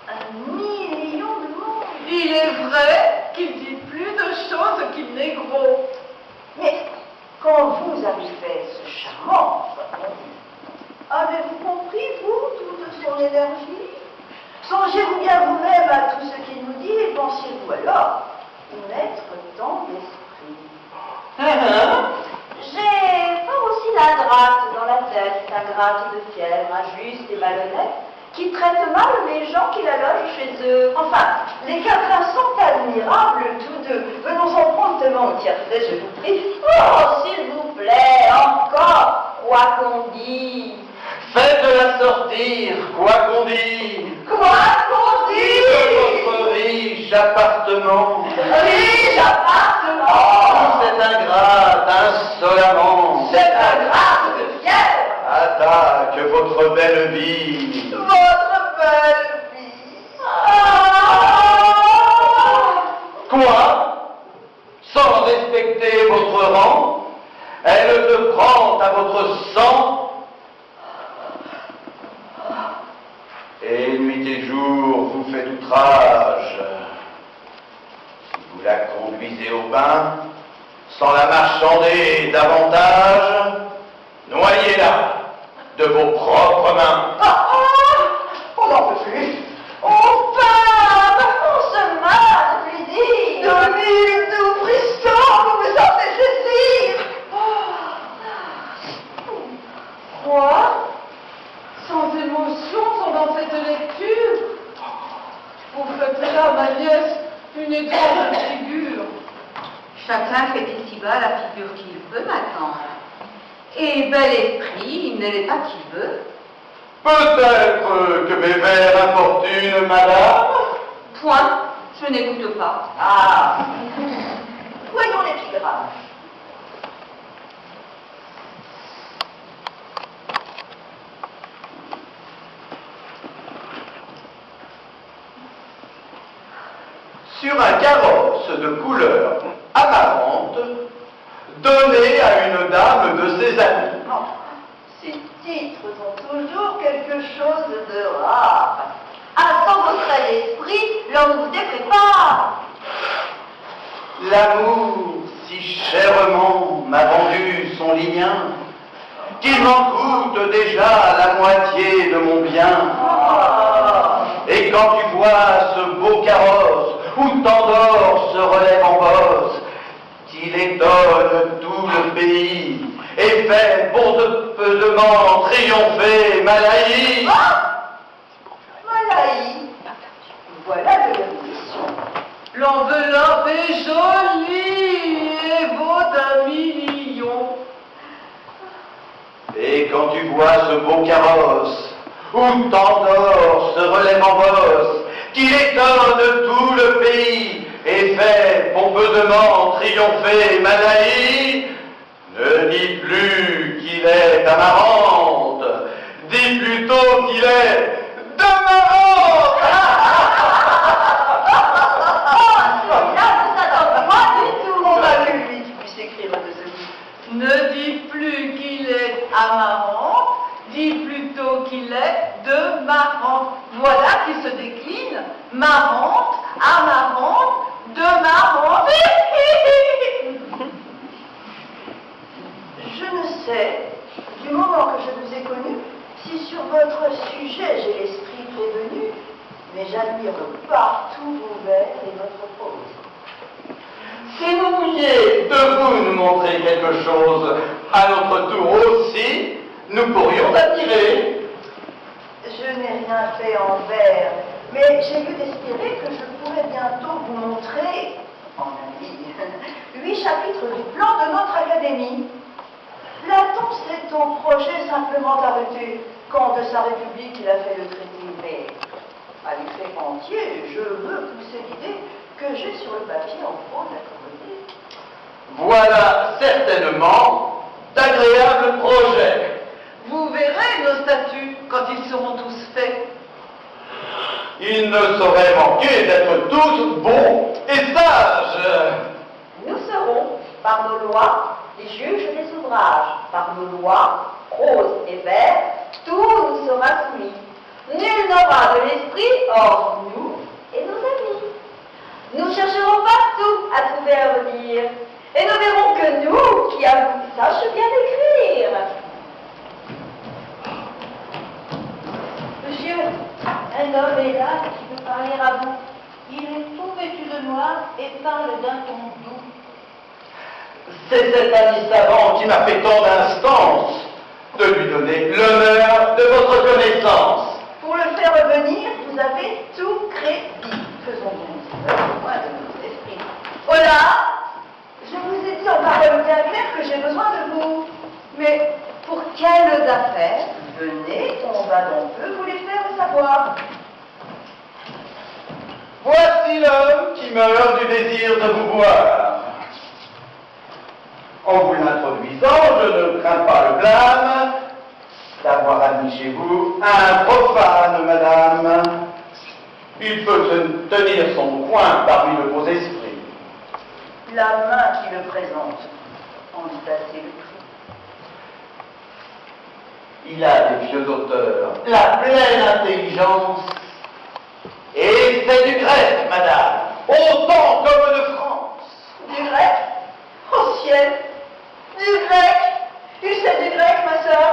1 million de mots. Il est vrai qu'il dit plus de choses qu'il n'est gros. nous avez fait ce charmant. Avez-vous compris, vous, toute son énergie? Songez-vous bien vous-même à tout ce qu'il nous dit et pensiez-vous alors y mettre tant d'esprit. J'ai pas aussi la gratte dans la tête, la gratte de fièvre, injuste et malhonnête, qui traite mal les gens qui la logent chez eux. Enfin, les quatrains sont admirables tous deux. Venons-en promptement au tiercé, je vous prie. Oh, s'il vous plaît, encore, quoi qu'on dise. Faites-la sortir, quoi qu'on dise. Quoi qu'on dise. De votre riche appartement. Riche appartement. Cette ingrate, insolemment. Cette ingrate de fièvre. Attaque votre belle vie. Votre belle vie. Quoi? Sans respecter votre rang, elle se prend à votre sang. Et nuit et jour vous fait outrage. Si vous la conduisez au bain, sans la marchander davantage, noyez-la de vos propres mains. On n'en peut plus. On part, on se marre de plaisir. De mille doux frissons, vous me sentez saisir. Quoi? Sans émotion sont dans cette lecture. Vous faites là, ma nièce, une étrange figure. Chacun fait ici-bas la figure qu'il veut maintenant. Et bel esprit, il ne l'est pas qui veut. Peut-être que mes vers importunent, madame. Point, je n'écoute pas. Ah, voyons l'épigramme. Sur un carrosse de couleur amarante, donné à une dame de ses amis. Oh, ces titres ont toujours quelque chose de rare. Ah, sans votre esprit, l'on ne vous déprépare. L'amour si chèrement m'a vendu son lien, qu'il m'en coûte déjà la moitié de mon bien. Et quand tu vois ce beau carrosse, où tant d'or se relève en bosse, qu'il étonne tout le pays, et fait pompeusement triompher Malaï. Malaï, voilà de l'érudition. L'enveloppe est jolie et vaut 1 million. Et quand tu vois ce beau carrosse, où tant d'or se relève en bosse, qu'il étonne tout le pays et fait pompeusement triompher Malaï, ne dis plus qu'il est amarante, dis plutôt qu'il est demeurante. Là, ça donne pas du tout. On a vu, lui, qui puisse écrire de ce livre. Ne dis plus qu'il est amarant, dis plutôt qu'il est demarrant. Voilà qui se décline, marrante, amarante, demarrante. Je ne sais, du moment que je vous ai connu, si sur votre sujet j'ai l'esprit prévenu, mais j'admire partout vos vers et votre prose. Si vous vouliez de vous nous montrer quelque chose, à notre tour aussi, nous pourrions admirer. Je n'ai rien fait en vers, mais j'ai lieu d'espérer que je pourrai bientôt vous montrer, en ami, 8 chapitres du plan de notre académie. Platon s'est au projet simplement arrêté quand de sa République il a fait le traité, mais à l'effet entier, je veux pousser l'idée que j'ai sur le papier en prose accommodé. Voilà certainement d'agréables projets. Vous verrez nos statuts quand ils seront tous faits. Il ne saurait manquer d'être tous bons et sages. Nous serons, par nos lois, les juges des ouvrages. Par nos lois, prose et vers, tout nous sera soumis. Nul n'aura de l'esprit hors nous et nos amis. Nous chercherons partout à trouver à redire. Et nous verrons que nous, qui avons, sache bien et parle d'un ton doux. C'est cet ami savant qui m'a fait tant d'instance de lui donner l'honneur de votre connaissance. Pour le faire revenir, vous avez tout crédit. Faisons donc au moins de notre esprit. Hola! Je vous ai dit en paroles bien claires que j'ai besoin de vous. Mais pour quelles affaires? Venez, on va donc peu vous les faire savoir. Voici l'homme qui meurt du désir de vous voir. En vous l'introduisant, je ne crains pas le blâme d'avoir admis chez vous un profane, madame. Il peut tenir son coin parmi de beaux esprits. La main qui le présente en dit assez le prix. Il a des vieux auteurs, la pleine intelligence, et c'est du grec, madame, autant comme de France. Du grec? Au ciel! Du grec! Il sait du grec, ma sœur?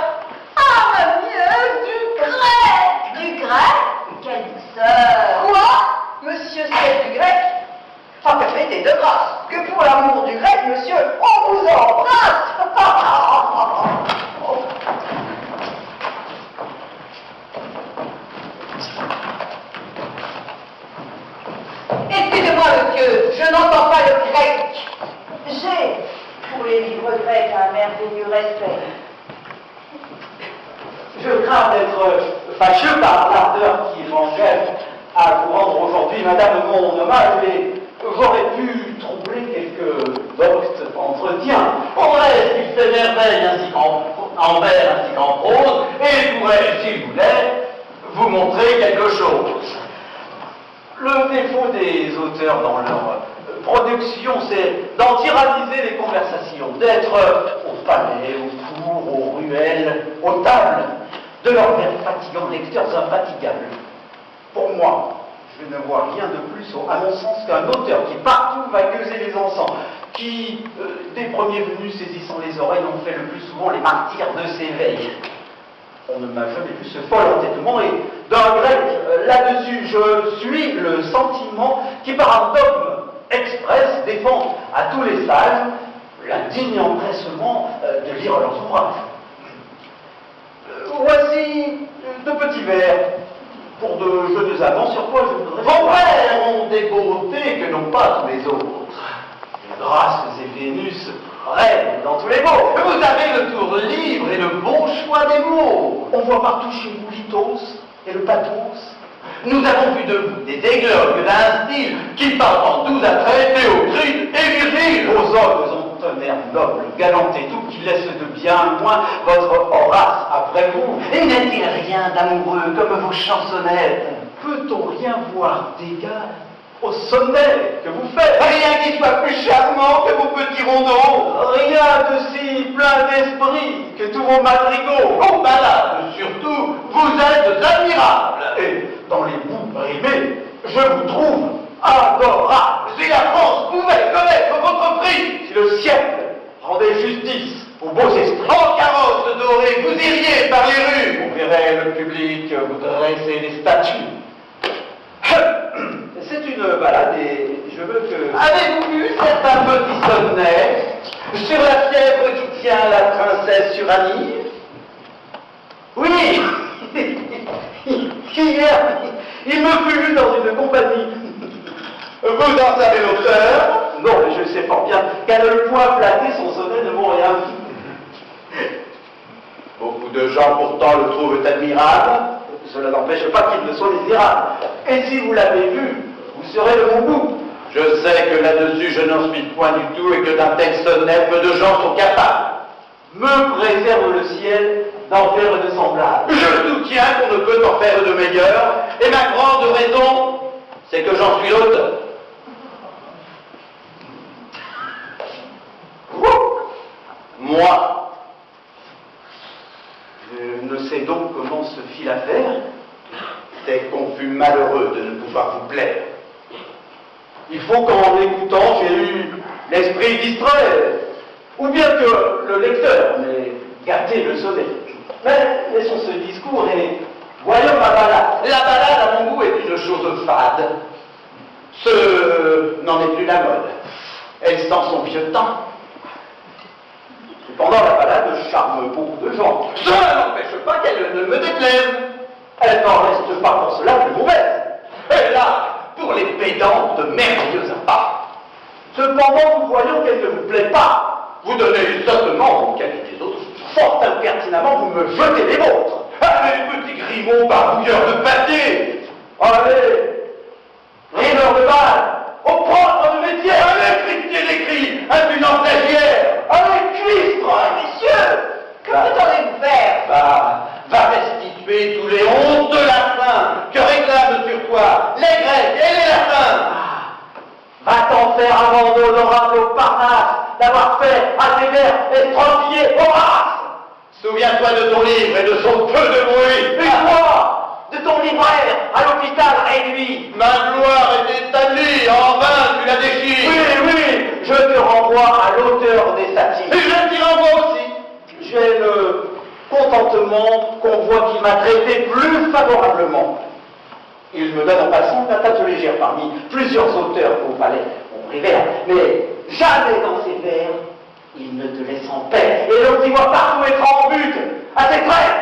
Ah, ma mieux, du grec! Du grec? Quelle douceur! Quoi? Monsieur sait du grec? Ah, permettez de grâce que pour l'amour du grec, monsieur, on vous embrasse! Excusez-moi, monsieur, je n'entends pas le grec. J'ai, pour les livres grecs, un merveilleux respect. Je crains d'être fâcheux par l'ardeur qui m'engage à vous rendre aujourd'hui, madame, mon hommage, mais j'aurais pu troubler quelques doctes entretiens. En reste, il fait merveille ainsi en vers ainsi qu'en prose, et pourrais, s'il voulait, vous montrer quelque chose. Le défaut des auteurs dans leur production, c'est d'en tyranniser les conversations, d'être au palais, aux cours, aux ruelles, aux tables, de leur faire fatigants lecteurs infatigables. Pour moi, je ne vois rien de plus, à mon sens, qu'un auteur qui partout va gueuser les encens, qui, des premiers venus saisissant les oreilles, ont fait le plus souvent les martyrs de ses veilles. On ne m'a jamais vu ce fol entêtement, et d'un grec, là-dessus, je suis le sentiment qui, par un dogme express, défend à tous les sages l'indigne empressement de lire leurs ouvrages. Voici de petits vers pour de jeunes amants sur quoi je voudrais... Vos pères ont des beautés que n'ont pas tous les autres. Les Grâces et Vénus règnent dans tous les mots. Vous avez le tour libre et le bon choix des mots. On voit partout chez vous l'ithos et le pathos. Nous avons vu de vous des églogues d'un style qui parlent en 12 attraits, Théocrite et Virgile. Vos hommes ont un air noble, galant et doux, qui laisse de bien loin votre Horace après vous. Et n'est-il rien d'amoureux comme vos chansonnettes? Peut-on rien voir d'égal au sonnet que vous faites? Rien qui soit plus charmant que vos petits rondeaux. Rien de si plein d'esprit que tous vos madrigaux. Vos ballades, surtout, vous êtes admirables. Et dans les bouts rimés, je vous trouve adorable. Si la France pouvait connaître votre prix, si le siècle rendait justice aux beaux esprits, en carrosse dorée, vous iriez par les rues. On verrait le public vous dresser les statues. C'est une balade et je veux que... Avez-vous vu certains petits sonnets sur la fièvre qui tient la princesse sur Annie? Oui. Hier, il me fut lu dans une compagnie. Vous en savez l'auteur? Non, mais je sais fort bien qu'à ne point flatter son sonnet ne vaut rien. Beaucoup de gens pourtant le trouvent admirable. Cela n'empêche pas qu'il ne soit misérable. Et si vous l'avez vu, vous serez de mon goût. Je sais que là-dessus je n'en suis point du tout et que d'un tel sonnet, peu de gens sont capables. Me préserve le ciel d'en faire de semblables. Je soutiens qu'on ne peut en faire de meilleurs, et ma grande raison, c'est que j'en suis l'auteur. Moi, je ne sais donc comment se fit l'affaire, c'est qu'on fut malheureux de ne pouvoir vous plaire. Il faut qu'en écoutant, j'ai eu l'esprit distrait, ou bien que le lecteur m'ait gâté le sonnet. Mais laissons ce discours et voyons ma balade. La balade, à mon goût, est une chose fade. Ce n'en est plus la mode. Elle sent son vieux temps. Cependant, la balade charme beaucoup de gens. Cela n'empêche pas qu'elle ne me déplaise. Elle n'en reste pas pour cela plus mauvaise. Elle a, pour les pédants, de merveilleux appâts. Cependant, nous voyons qu'elle ne vous plaît pas. Vous donnez sottement vos qualités autres. Fort impertinemment, vous me jetez les vôtres. Allez, petit grimaud barbouilleur de pâté. Allez, rimeur de balle, au propre de métier. Allez, critiquer les cris, impudent stagiaire. Allez, cuistre, messieurs. Que prétendez-vous faire? Va restituer tous les hontes de la faim que réclament sur toi les Grecs et les Latins. Va-t'en faire amende honorable au Parnasse d'avoir fait à tes vers étrangiller Horace. Souviens-toi de ton livre et de son peu de bruit. Et toi, de ton libraire à l'hôpital réduit. Ma gloire est établie, en vain tu la déchires. Oui, je te renvoie à l'auteur des satires. Et je t'y renvoie aussi. J'ai le contentement qu'on voit qu'il m'a traité plus favorablement. Il me donne en passant la tâche légère parmi plusieurs auteurs qu'au palais ont pris vers, mais jamais dans ses vers, il ne te laisse en paix, et l'on t'y voit partout être en but, à ses traits.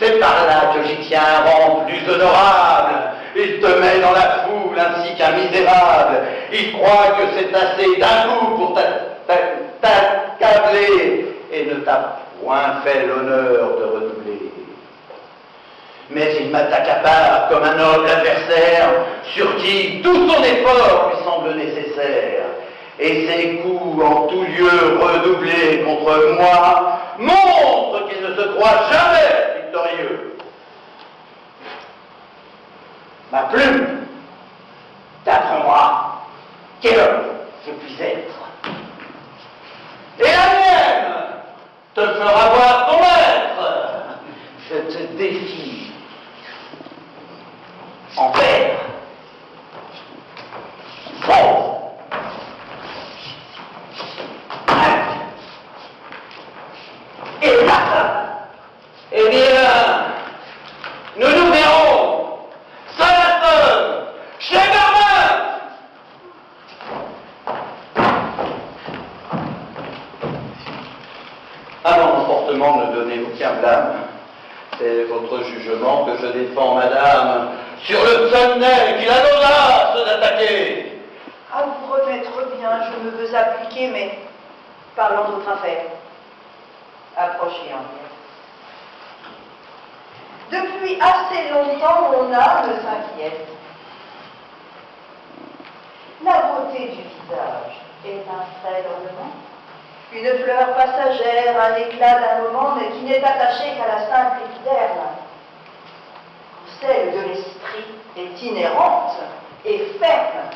C'est par là que j'y tiens un rang plus honorable. Il te met dans la foule ainsi qu'un misérable. Il croit que c'est assez d'un coup pour t'accabler, et ne t'a point fait l'honneur de redoubler. Mais il m'attaque à part comme un noble adversaire sur qui tout son effort lui semble nécessaire. Et ses coups en tout lieu redoublés contre moi montrent qu'il ne se croit jamais victorieux. Ma plume t'apprendra quel homme je puis être. Et la mienne te fera voir ton maître. Je te défie. En paix. Bon. Et là, eh bien, nous nous verrons seul à seul chez Berlin. À mon comportement, ne donnez aucun blâme. C'est votre jugement que je défends, madame, sur le sonnet qu'il a l'audace d'attaquer. À vous remettre bien, je me veux appliquer, mais parlons d'autre affaire. Approchez en bien. Depuis assez longtemps, mon âme s'inquiète. La beauté du visage est un frêle ornement, une fleur passagère, un éclat d'un moment, mais qui n'est attaché qu'à la simple épiderme. Celle de l'esprit est inhérente et ferme.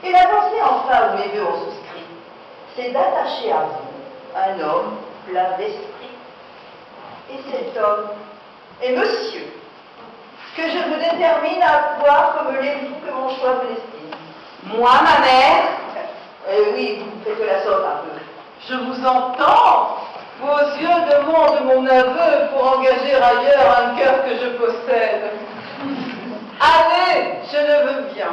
Et la pensée enfin où mes voeux ont souscrit, c'est d'attacher à vous un homme plein d'esprit. Et cet homme est monsieur, que je vous détermine à voir comme l'époux que mon choix vous destine. Moi, ma mère? Oui, vous faites la sorte un peu. Je vous entends. Vos yeux demandent mon aveu pour engager ailleurs un cœur que je possède. Allez, je le veux bien.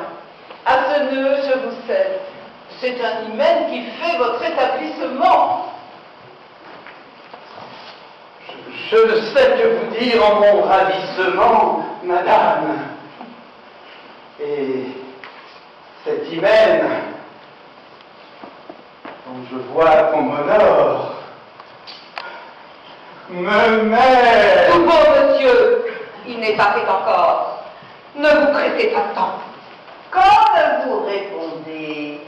À ce nœud, je vous cède. C'est un hymen qui fait votre établissement. Je ne sais que vous dire en mon ravissement, madame. Et cet hymen dont je vois qu'on m'honore me met. Tout beau monsieur, il n'est pas fait encore. Ne vous pressez pas tant. Comme vous répondez,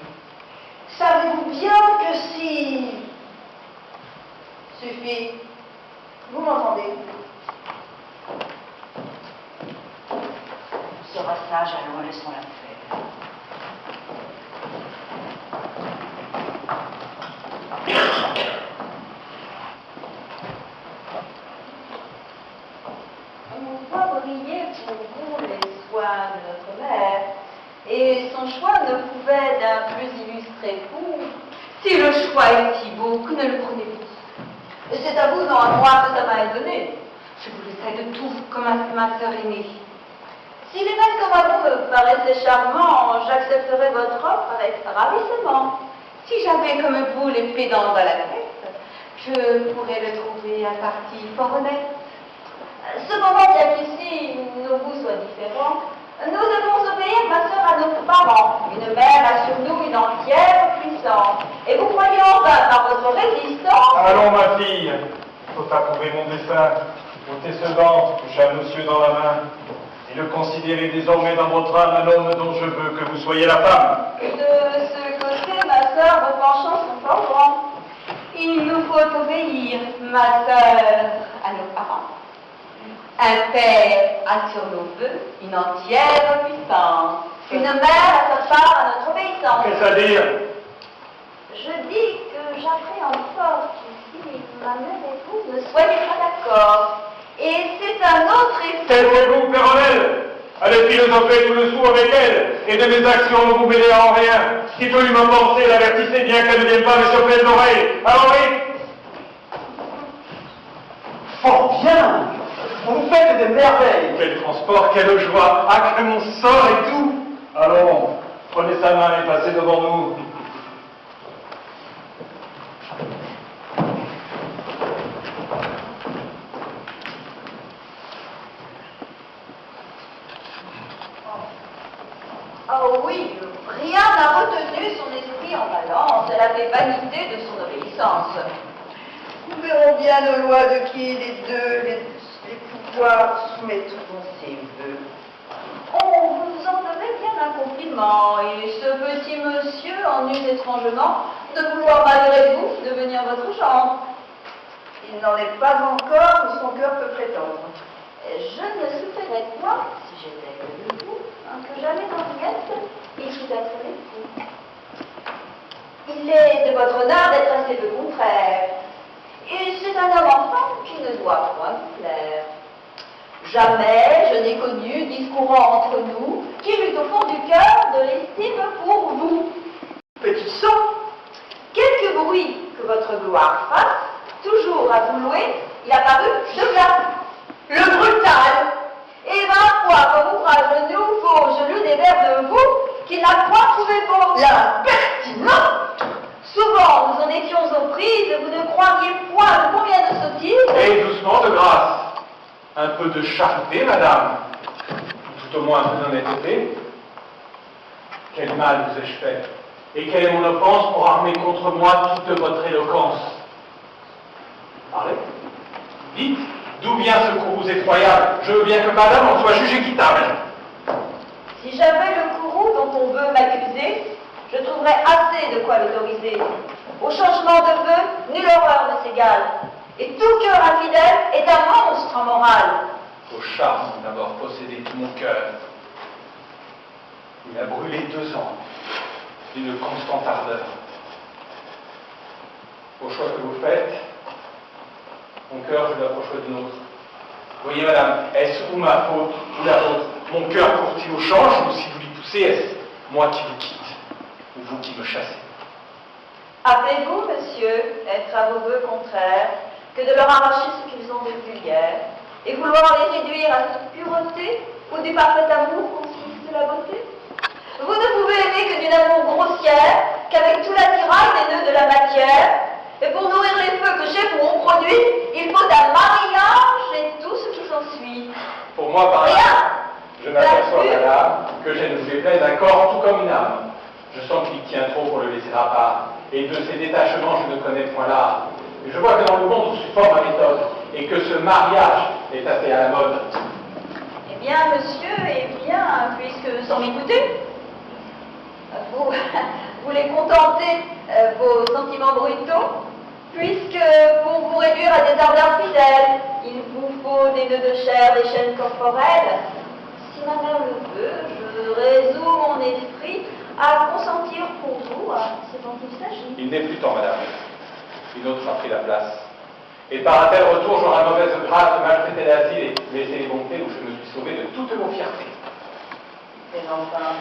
savez-vous bien que si... Suffit. Vous m'entendez? On sera sage, alors laissons-la faire. On va briller pour vous les soins de notre mère, et son choix ne pouvait d'un plus illustré coup. Si le choix est si beau, que ne le prenez-vous? Et c'est à vous, dans un droit que ça m'a donné. Je vous le sais de tout, comme à ma sœur aînée. Si les maîtres comme à vous me paraissaient charmants, j'accepterais votre offre avec ravissement. Si j'avais comme vous les pieds dans la tête, je pourrais le trouver un parti fort honnête. Cependant, bien qu'ici nos goûts soient différents, nous devons obéir, ma sœur, à nos parents. Une mère a sur nous une entière puissance. Et vous croyez en vain par votre résistance? Allons, ma fille, il faut approuver mon dessein. Ôtez ce gant que j'ai à monsieur dans la main et le considérez désormais dans votre âme un homme dont je veux que vous soyez la femme. De ce côté, ma sœur, vos penchants sont fort grands. Il nous faut obéir, ma sœur, à nos parents. Un père a sur nos vœux une entière puissance. Une mère a sa part à notre obéissance. Qu'est-ce à dire? Je dis que j'appréhende fort qu'ici, ma mère et vous ne soyez pas d'accord. Et c'est un autre effet. Taisez-vous, Péronnelle. Allez philosopher tout le sou avec elle, et de mes actions ne vous mêlez en rien. Qui peut lui m'empenser, l'avertissez bien qu'elle ne vienne pas me surprendre les oreilles. Alors oui. Fort bien! Vous faites des merveilles! Quel transport, quelle joie! Ah, que mon sort est doux! Allons, prenez sa main et passez devant nous. Oh oui, rien n'a retenu son esprit en balance. Elle avait vanité de son obéissance. Nous verrons bien aux lois de qui les deux, les pouvoirs soumettront ses vœux. On vous en devait bien un compliment, et ce petit monsieur en eut étrangement de vouloir malgré vous devenir votre gendre. Il n'en est pas encore, mais son cœur peut prétendre. Je ne souffrirais point, si j'étais de vous, que jamais d'Henriette il fût être l'époux. Il est de votre honneur d'être assez peu contraire, et c'est un homme enfin qui ne doit point vous plaire. Jamais je n'ai connu, discourant entre nous, qui eût au fond du cœur de l'estime pour vous. Petit sot, Quelque bruit que votre gloire fasse, toujours à vous louer, il a paru de place. Le brutal, et 20 fois qu'on vous fera genou, vos genoux des vers de vous, qu'il n'a point trouvé beau. l'impertinent! Souvent nous en étions aux prises, vous ne croiriez point de combien de sottises. Et doucement, de grâce. Un peu de charité, madame. Tout au moins un peu d'honnêteté. Quel mal vous ai-je fait? Et quelle est mon offense pour armer contre moi toute votre éloquence? Parlez. Dites, d'où vient ce courroux effroyable? Je veux bien que madame en soit jugée équitable. Si j'avais le courroux dont on veut m'accuser, je trouverais assez de quoi l'autoriser. Au changement de vœu, nulle horreur ne s'égale. Et tout cœur infidèle est un monstre en morale. Vos charmes ont d'abord possédé tout mon cœur. Il a brûlé 2 ans d'une constante ardeur. Au choix que vous faites, mon cœur, je l'approche de nôtre. Voyez, madame, est-ce ou ma faute ou la vôtre? Mon cœur court-il au change, ou si vous l'y poussez, est-ce moi qui vous quitte ou vous qui me chassez? Appelez-vous, monsieur, être à vos vœux contraires, que de leur arracher ce qu'ils ont de vulgaire, et vouloir les réduire à cette pureté où du parfait amour consiste la beauté? Vous ne pouvez aimer que d'une amour grossière, qu'avec tout l'attirail des nœuds de la matière, et pour nourrir les feux que chez vous on produit, il faut un mariage et tout ce qui s'ensuit. Pour moi, par Rien. je m'aperçois, madame, que je ne vous déplaise un corps tout comme une âme. Je sens qu'il tient trop pour le laisser à part, et de ses détachements, je ne connais point l'art. Je vois que dans le monde, je suis fort ma méthode, et que ce mariage est assez à la mode. Eh bien, monsieur, eh bien, puisque sans m'écouter, vous voulez contenter vos sentiments brutaux, puisque pour vous réduire à des ardeurs fidèles, il vous faut des nœuds de chair, des chaînes corporelles. Si ma mère le veut, je résous mon esprit à consentir pour vous à ce dont il s'agit. Il n'est plus temps, madame. Une autre a pris la place. Et par un tel retour, j'aurai mauvaise grâce de maltraiter l'asile et laisser les bontés où je me suis sauvé de toutes vos fiertés. Mais enfin,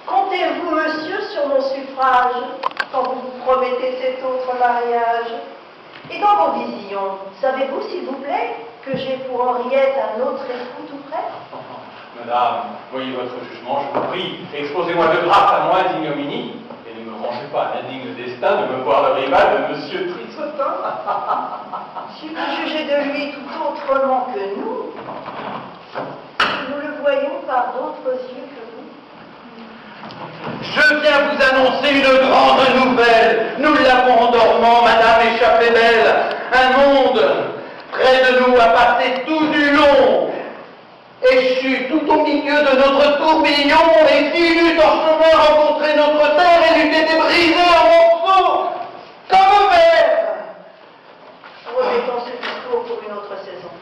comptez-vous, monsieur, sur mon suffrage quand vous vous promettez cet autre mariage? Et dans vos visions, savez-vous, s'il vous plaît, que j'ai pour Henriette un autre époux tout près? Madame, voyez votre jugement, je vous prie. Exposez-moi de grâce à moins d'ignominie, et ne me rangez pas à l'indigne destin de me voir le rival de Monsieur Trissotin. Si vous jugez de lui tout autrement que nous le voyons par d'autres yeux que vous. Je viens vous annoncer une grande nouvelle. Nous l'avons en dormant, Madame échappée belle. Un monde près de nous a passé tout du long, échu tout au milieu de notre tourbillon, et s'il eût en chemin rencontré notre terre, elle eût été brisée en morceaux, comme verre. Remettons ce discours pour une autre saison.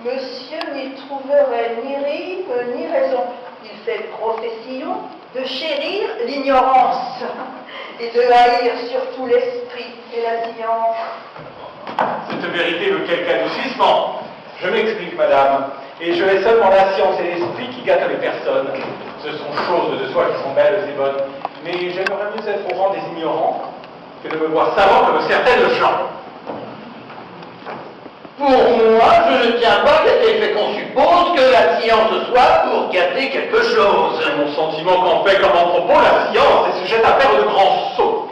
Monsieur n'y trouverait ni rime ni raison. Il fait profession de chérir l'ignorance et de haïr surtout l'esprit et la science. Cette vérité veut quelque adoucissement. Je m'explique, madame, et je hais seulement la science et l'esprit qui gâtent les personnes. Ce sont choses de soi qui sont belles et bonnes, mais j'aimerais mieux être au rang des ignorants que de me voir savant comme certaines gens. Pour moi, je ne tiens pas qu'à tel fait qu'on suppose que la science soit pour gâter quelque chose. C'est mon sentiment qu'en fait comme en propos, la science est sujette à faire de grands sauts.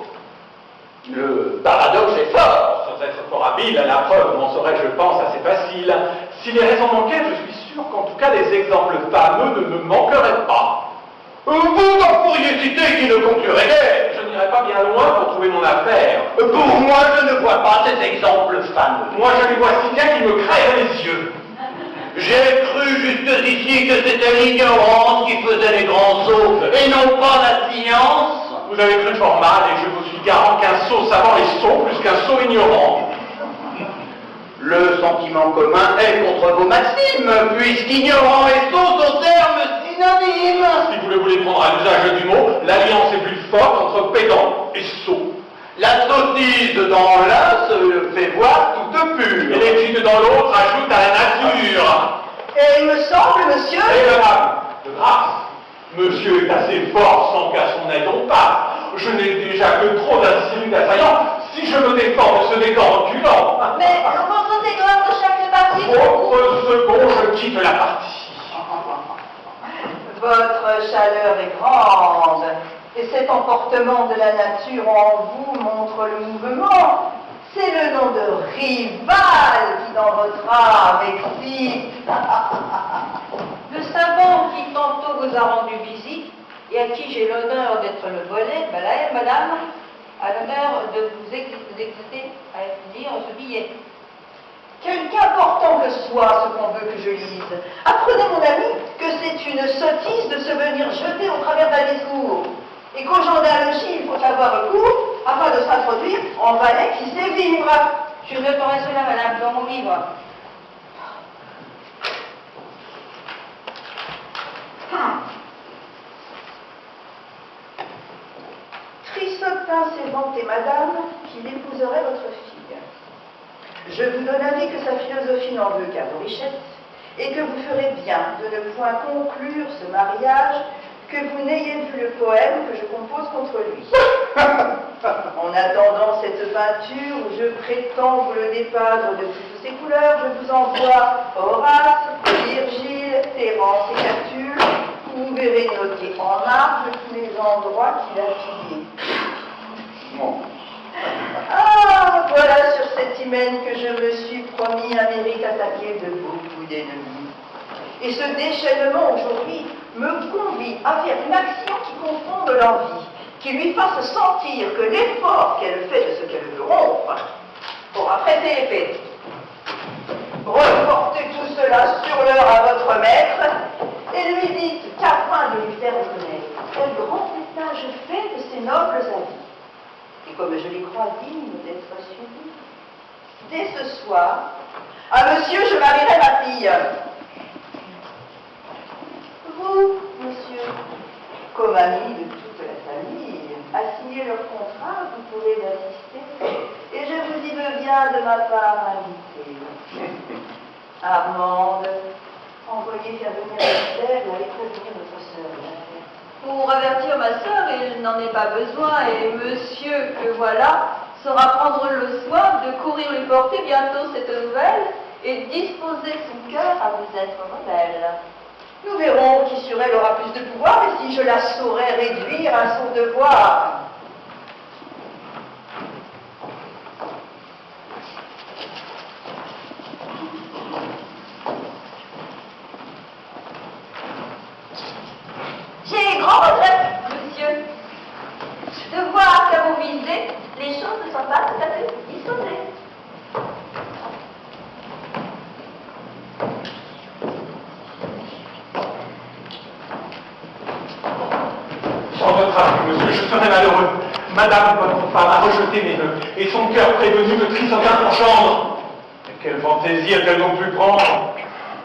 Le paradoxe est fort. Sans être fort habile, à la preuve m'en serait, je pense, assez facile. Si les raisons manquaient, je suis sûr qu'en tout cas des exemples fameux ne me manqueraient pas. Vous en pourriez citer qui ne conclurait guère. Je n'irai pas bien loin pour trouver mon affaire. Pour moi, je ne vois pas ces exemples fameux. Moi, je les vois si bien qu'ils me crèvent les yeux. J'ai cru juste ici que c'était l'ignorance qui faisait les grands sauts, et non pas la science. Vous avez cru fort mal, et je vous suis garant qu'un sot savant est sot plus qu'un sot ignorant. Le sentiment commun est contre vos maximes, puisqu'ignorant et sot sont termes synonymes. Si vous le voulez prendre à l'usage du mot, l'alliance est plus forte entre pédant et sot. La sottise dans l'un se fait voir toute pure. Et l'étude dans l'autre ajoute à la nature. Et il me semble, monsieur... Et madame, de grâce, monsieur est assez fort sans qu'à son aide on passe. Je n'ai déjà que trop d'assaillants. Si je me défends de ce décor reculant... Mais votre décor de chaque partie... Autre second, je quitte la partie. Votre chaleur est grande, et cet emportement de la nature en vous montre le mouvement. C'est le nom de rival qui dans votre âme excite. Le savant qui tantôt vous a rendu visite, et à qui j'ai l'honneur d'être le volet, madame, a l'honneur de vous exécuter à lire ce billet. Qu'important que soit ce qu'on veut que je lise, apprenez, mon ami, que c'est une sottise de se venir jeter au travers d'un discours, et qu'aux généalogies, il faut avoir recours afin de s'introduire en valet qui sait vivre. Je noterai cela, madame, dans mon livre. Trissotin s'est vanté, madame, qu'il épouserait votre fille. Je vous donne avis que sa philosophie n'en veut qu'à vos richesses, et que vous ferez bien de ne point conclure ce mariage que vous n'ayez vu le poème que je compose contre lui. En attendant cette peinture où je prétends vous le dépeindre de toutes ses couleurs, je vous envoie Horace, Virgile, Terence et Catulle, où vous verrez noter en marbre tous les endroits qu'il a fillés. Bon. Ah, voilà sur cet hymen que je me suis promis un mérite attaqué de beaucoup d'ennemis. Et ce déchaînement aujourd'hui me convie à faire une action qui confonde l'envie, qui lui fasse sentir que l'effort qu'elle fait de ce qu'elle veut rompre pourra prêter l'épée. Reportez tout cela sur l'heure à votre maître et lui dites qu'afin de lui faire reconnaître quel grand étage fait de ses nobles avis, et comme je les crois dignes d'être suivis, dès ce soir, à monsieur, je marierai ma fille. Vous, monsieur, comme ami de toute la famille, assignez leur contrat, vous pourrez l'assister, et je vous y veux bien de ma part inviter. Armande, envoyez faire venir la terre et allez prévenir votre sœur. Pour avertir ma sœur, il n'en est pas besoin, et monsieur, que voilà, saura prendre le soin de courir lui porter bientôt cette nouvelle et disposer son cœur à vous être rebelle. Nous verrons qui sur elle aura plus de pouvoir et si je la saurais réduire à son devoir. J'ai grand regret, monsieur, de voir qu'à vos visées, les choses ne sont pas tout à fait disposées. Sans votre avis, monsieur, je serais malheureux. Madame, votre femme, a rejeté mes vœux, et son cœur prévenu me trissota pour gendre. Mais quelle fantaisie a-t-elle donc pu prendre?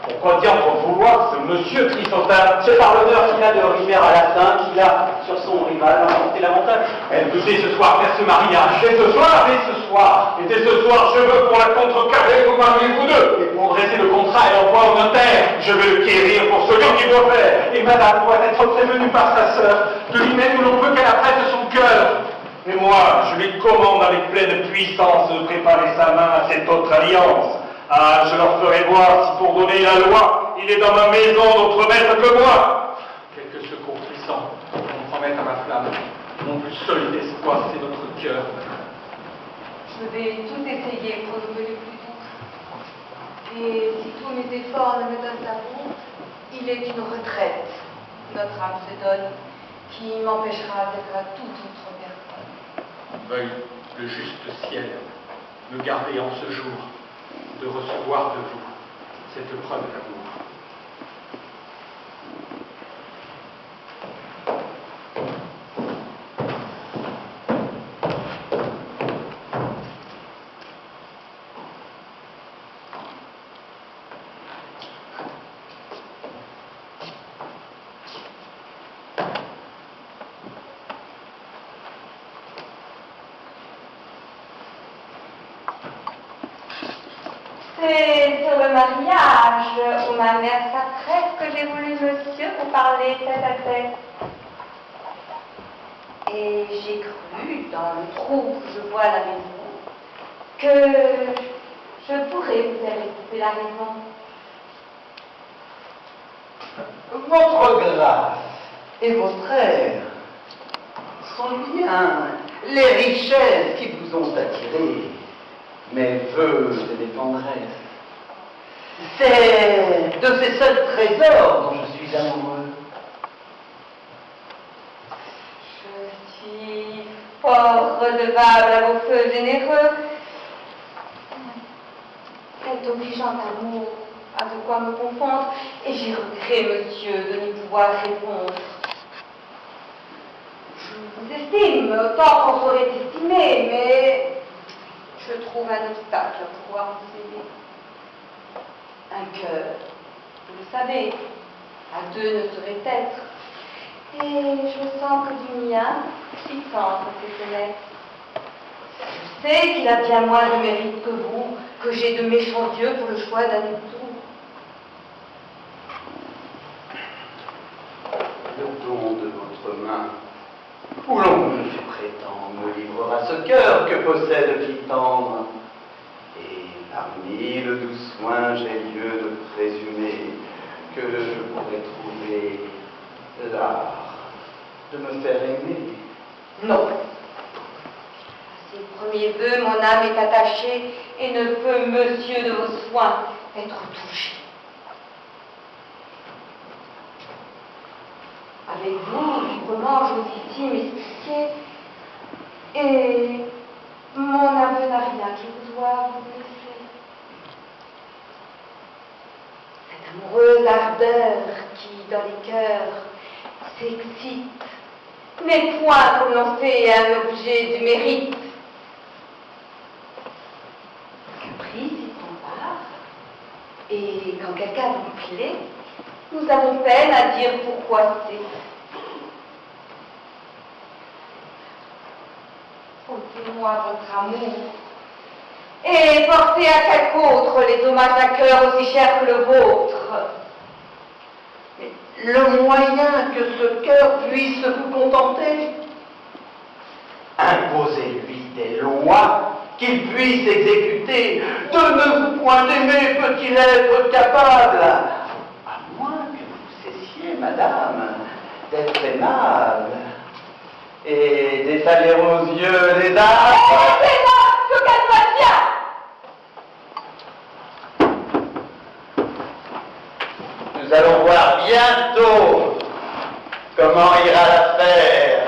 Pourquoi diable vouloir ce monsieur Trissotin? C'est par l'honneur qu'il a de rimer à latin qu'il a sur son rival emporté l'avantage. Elle veut dès ce soir faire ce mariage. Dès ce soir, dès ce soir. Et dès ce soir, je veux pour la contrecarrer vous marier vous deux. Et pour dresser le contrat et l'envoi au notaire, je veux le quérir pour ce lion qu'il doit faire. Et madame doit être prévenue par sa sœur de lui-même où l'on veut qu'elle apprête son cœur. Et moi, je lui commande avec pleine puissance de préparer sa main à cette autre alliance. Ah, je leur ferai voir si pour donner la loi, il est dans ma maison d'autre maître que moi. Quelques secours puissants compromettent à ma flamme. Mon plus solide espoir, c'est notre cœur. Je vais tout essayer pour nous mener plus doux. Et si tous mes efforts ne me donnent l'amour, il est une retraite, notre âme se donne, qui m'empêchera d'être à toute autre personne. Veuille le juste ciel me garder en ce jour de recevoir de vous cette preuve d'amour. C'est sur le mariage où ma mère s'apprête que j'ai voulu monsieur vous parler tête à tête. Et j'ai cru, dans le trou que je vois à la maison, que je pourrais vous récupérer la raison. Votre grâce et votre air sont bien les richesses qui vous ont attiré, mes vœux et mes tendresses. C'est de ces seuls trésors dont je suis amoureux. Je suis fort redevable à vos feux généreux. Cet obligeant amour a de quoi me confondre, et j'ai regret, monsieur, de n'y pouvoir répondre. Je vous estime autant qu'on saurait estimer, mais je trouve un obstacle à pouvoir vous aider. Un cœur, vous le savez, à deux ne saurait être. Et je sens que du mien, si tendre ces fenêtres. Je sais qu'il a bien moins de mérite que vous, que j'ai de méchants dieux pour le choix d'un époux. Le don de votre main, où l'on je prétends, me livrera ce cœur que possède qui tendre. Et parmi le doux soin, j'ai lieu de présumer que je pourrais trouver l'art de me faire aimer. Non. À ces premiers vœux, mon âme est attachée et ne peut, monsieur de vos soins, être touchée. Avec vous, librement, j'ose ici m'expliquer, et mon aveu n'a rien qui vous doit vous blesser. Cette amoureuse ardeur qui, dans les cœurs, s'excite, n'est point comme l'on fait un objet du mérite. Caprice y prend part, et quand quelqu'un vous plaît, nous avons peine à dire pourquoi c'est. Ôtez-moi votre amour et portez à quelque autre les hommages d'un cœur aussi cher que le vôtre. Le moyen que ce cœur puisse vous contenter, imposez-lui des lois qu'il puisse exécuter. De ne vous point aimer peut-il être capable, à moins que vous d'être aimable et d'étaler aux yeux les dames. Laissez-moi, je calme bien. Nous allons voir bientôt comment ira l'affaire.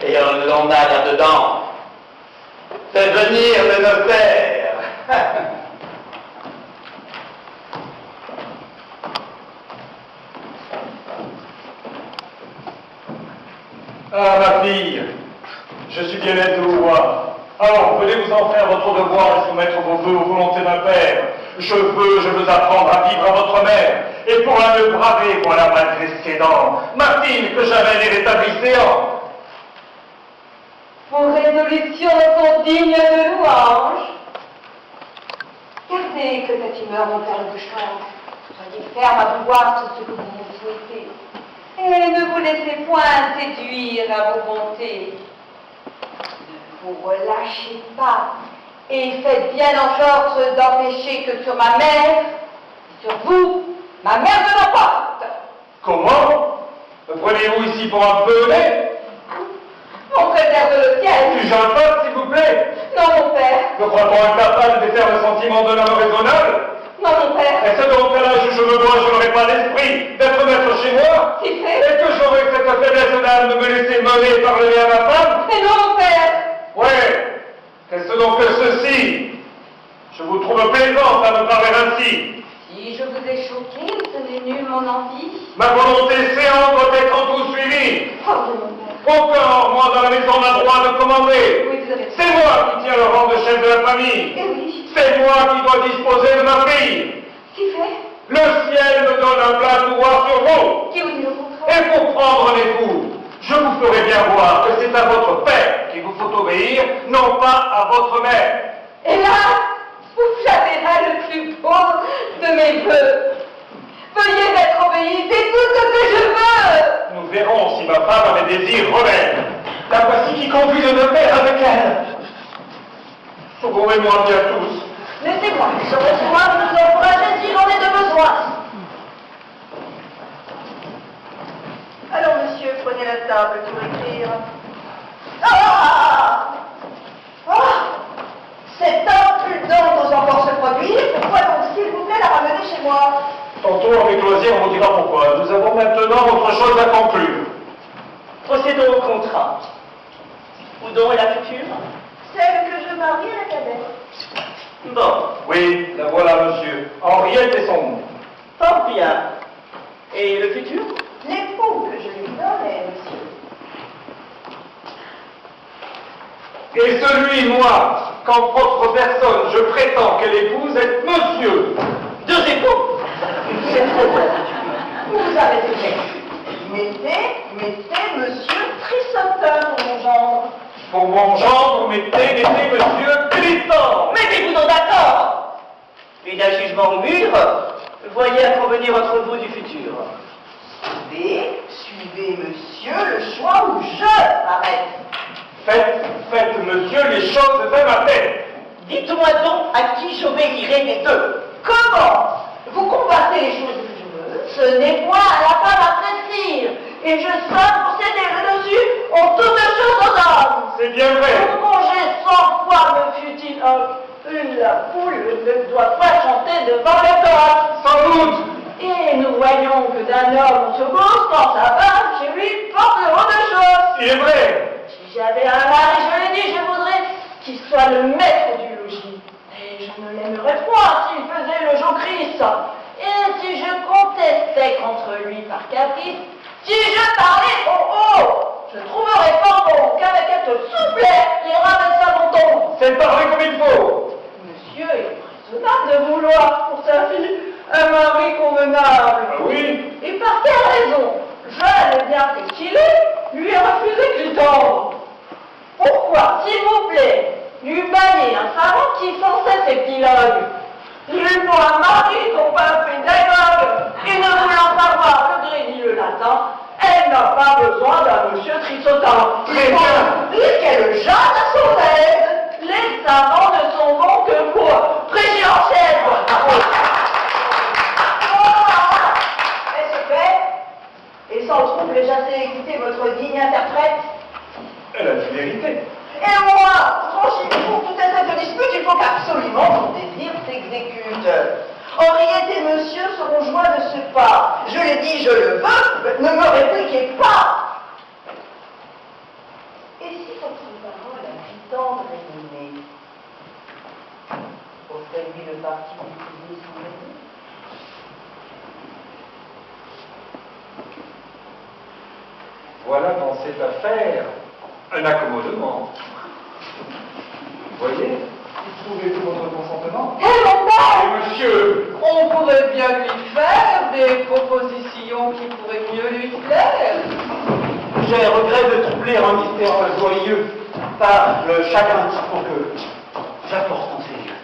Et on a là-dedans fait venir le notaire. Ah, ma fille, je suis bien aise de vous voir. Alors, venez vous en faire votre devoir et soumettre vos vœux aux volontés d'un père. Je veux apprendre à vivre à votre mère. Et pour la me braver, voilà malgré ses dents, ma fille que jamais les rétablissant. Vos résolutions sont dignes de louange. Gardez que cette humeur, mon père le boucheron. Soyez ferme à vouloir tout ce que vous me souhaitez. Et ne vous laissez point séduire à vos bontés. Ne vous relâchez pas et faites bien en sorte d'empêcher que sur ma mère, et sur vous, ma mère ne l'emporte. Comment? Me prenez-vous ici pour un pelé? On préserve le ciel. Suis-je un peuple, s'il vous plaît? Non, mon père. Me croit-on incapable de faire le sentiment d'un homme raisonnable? Non, mon père. Est-ce donc qu'à l'âge où je me vois, je n'aurai pas l'esprit d'être maître chez moi? Si fait. Et que j'aurai cette faiblesse d'âme de me laisser mener par le nez à ma femme? Mais non, mon père. Ouais, qu'est-ce donc que ceci? Je vous trouve plaisante à me parler ainsi. Si je vous ai choqué, ce n'est nul mon envie. Ma volonté séante doit être en tout suivie. Oh, mon père. Encore, moi, dans la maison, n'a droit de commander. Oui, vous avez C'est moi qui tiens le rang de chef de la famille. Eh oui. C'est moi qui dois disposer de ma fille. Qui fait? Le ciel me donne un plein pouvoir sur vous. Qui vous dit le contraire? Et pour prendre un époux, je vous ferai bien voir que c'est à votre père qu'il vous faut obéir, non pas à votre mère. Et là, vous flattez là le plus beau de mes vœux. Veuillez être obéi, c'est tout ce que je veux. Nous verrons si ma femme a des désirs rebelles. La voici qui conduit le notaire avec elle. Secourez-moi bien tous. Laissez-moi, j'aurai soin de vous encourager si j'en ai de besoin. Alors, monsieur, prenez la table pour écrire. Ah! Cette impudente ose encore se produire. Pourquoi donc, s'il vous plaît, la ramener chez moi? Tantôt, avec loisir, on vous dira pourquoi. Nous avons maintenant autre chose à conclure. Procédons au contrat. Où donc est la future? Celle que je marie à la cadette. Bon, Oui, la voilà, monsieur. Henriette est son nom. fort bien. Et le futur? L'époux que je lui donne, monsieur. Et celui, moi, qu'en propre personne, je prétends qu'elle épouse, est monsieur. Deux époux? C'est trop vrai. Vous avez fait. Mettez monsieur Trissotin pour mon gendre. Pour mon genre, vous mettez monsieur Tristan. Mettez-vous donc d'accord. Et d'un jugement mûr, voyez à convenir entre vous du futur. Suivez, monsieur, le choix où je m'arrête. Faites, monsieur, les choses à ma tête. Dites-moi donc à qui j'obéirai des deux. Comment? Vous combattez les choses que je veux. Ce n'est point à la femme à prescrire. Et je sonne pour céder dessus en toutes choses aux hommes. C'est bien vrai. Mon congé 100 fois me fut-il la poule ne doit pas chanter devant le coq. Sans doute. Et nous voyons que d'un homme on se pose quand sa femme chez lui porte autre chose. Il est vrai. Si j'avais un mari, je l'ai dit, je voudrais qu'il soit le maître du logis. Et je ne l'aimerais point s'il faisait le Jean-Christ. Et si je contestais contre lui par caprice, si je parlais trop haut, je trouverais pas bon qu'avec cette souplesse, il ramène sa menton. C'est parler comme il faut. Monsieur est raisonnable de vouloir pour sa fille un mari convenable. Ah oui. Et par quelle raison, jeune et bien fait qu'il est, lui a refusé qu'il tombe? Pourquoi, s'il vous plaît, lui bailler un savant qui sans cesse épilogue? Lui pour un mari, non pas un pédagogue, et ne voulant savoir le gré ni le latin, elle n'a pas besoin d'un monsieur Trissotin. Très bien. Dire qu'elle jeune à son aide. Les savants ne sont bons que pour prêcher en chèvre. Est-ce fait? exécuter. Et moi, franchement, pour toute cette dispute, il faut qu'absolument mon désir s'exécute. Henriette et monsieur seront joints de ce pas. Je l'ai dit, je le veux, ne me répliquez pas. Et si votre parole à vie tendre et aimée offrait-lui le parti d'épouser son aîné? Voilà dans cette affaire un accommodement. Voyez, trouvez-vous votre consentement? Eh mon père! Et monsieur, On pourrait bien lui faire des propositions qui pourraient mieux lui plaire. J'ai regret de troubler un mystère joyeux par le chagrin qu'il faut que j'apporte en ces lieux.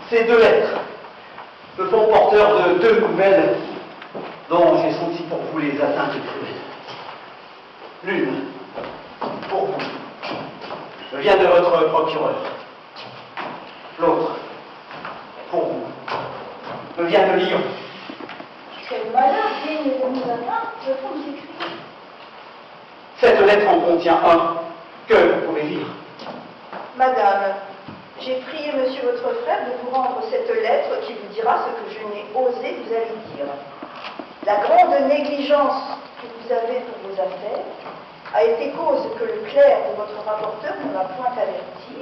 Ces deux lettres me font porteur de deux nouvelles dont j'ai senti pour vous les atteintes cruelles. L'une, pour vous, vient de votre procureur. L'autre, pour vous, me vient de Lyon. Quel malheur digne de nous atteindre, je peux vous écrire. Cette lettre en contient un que vous pouvez lire. Madame, j'ai prié monsieur votre frère de vous rendre cette lettre qui vous dira ce que je n'ai osé vous aller dire. La grande négligence que vous avez pour vos affaires a été cause que le clerc de votre rapporteur ne m'a point averti,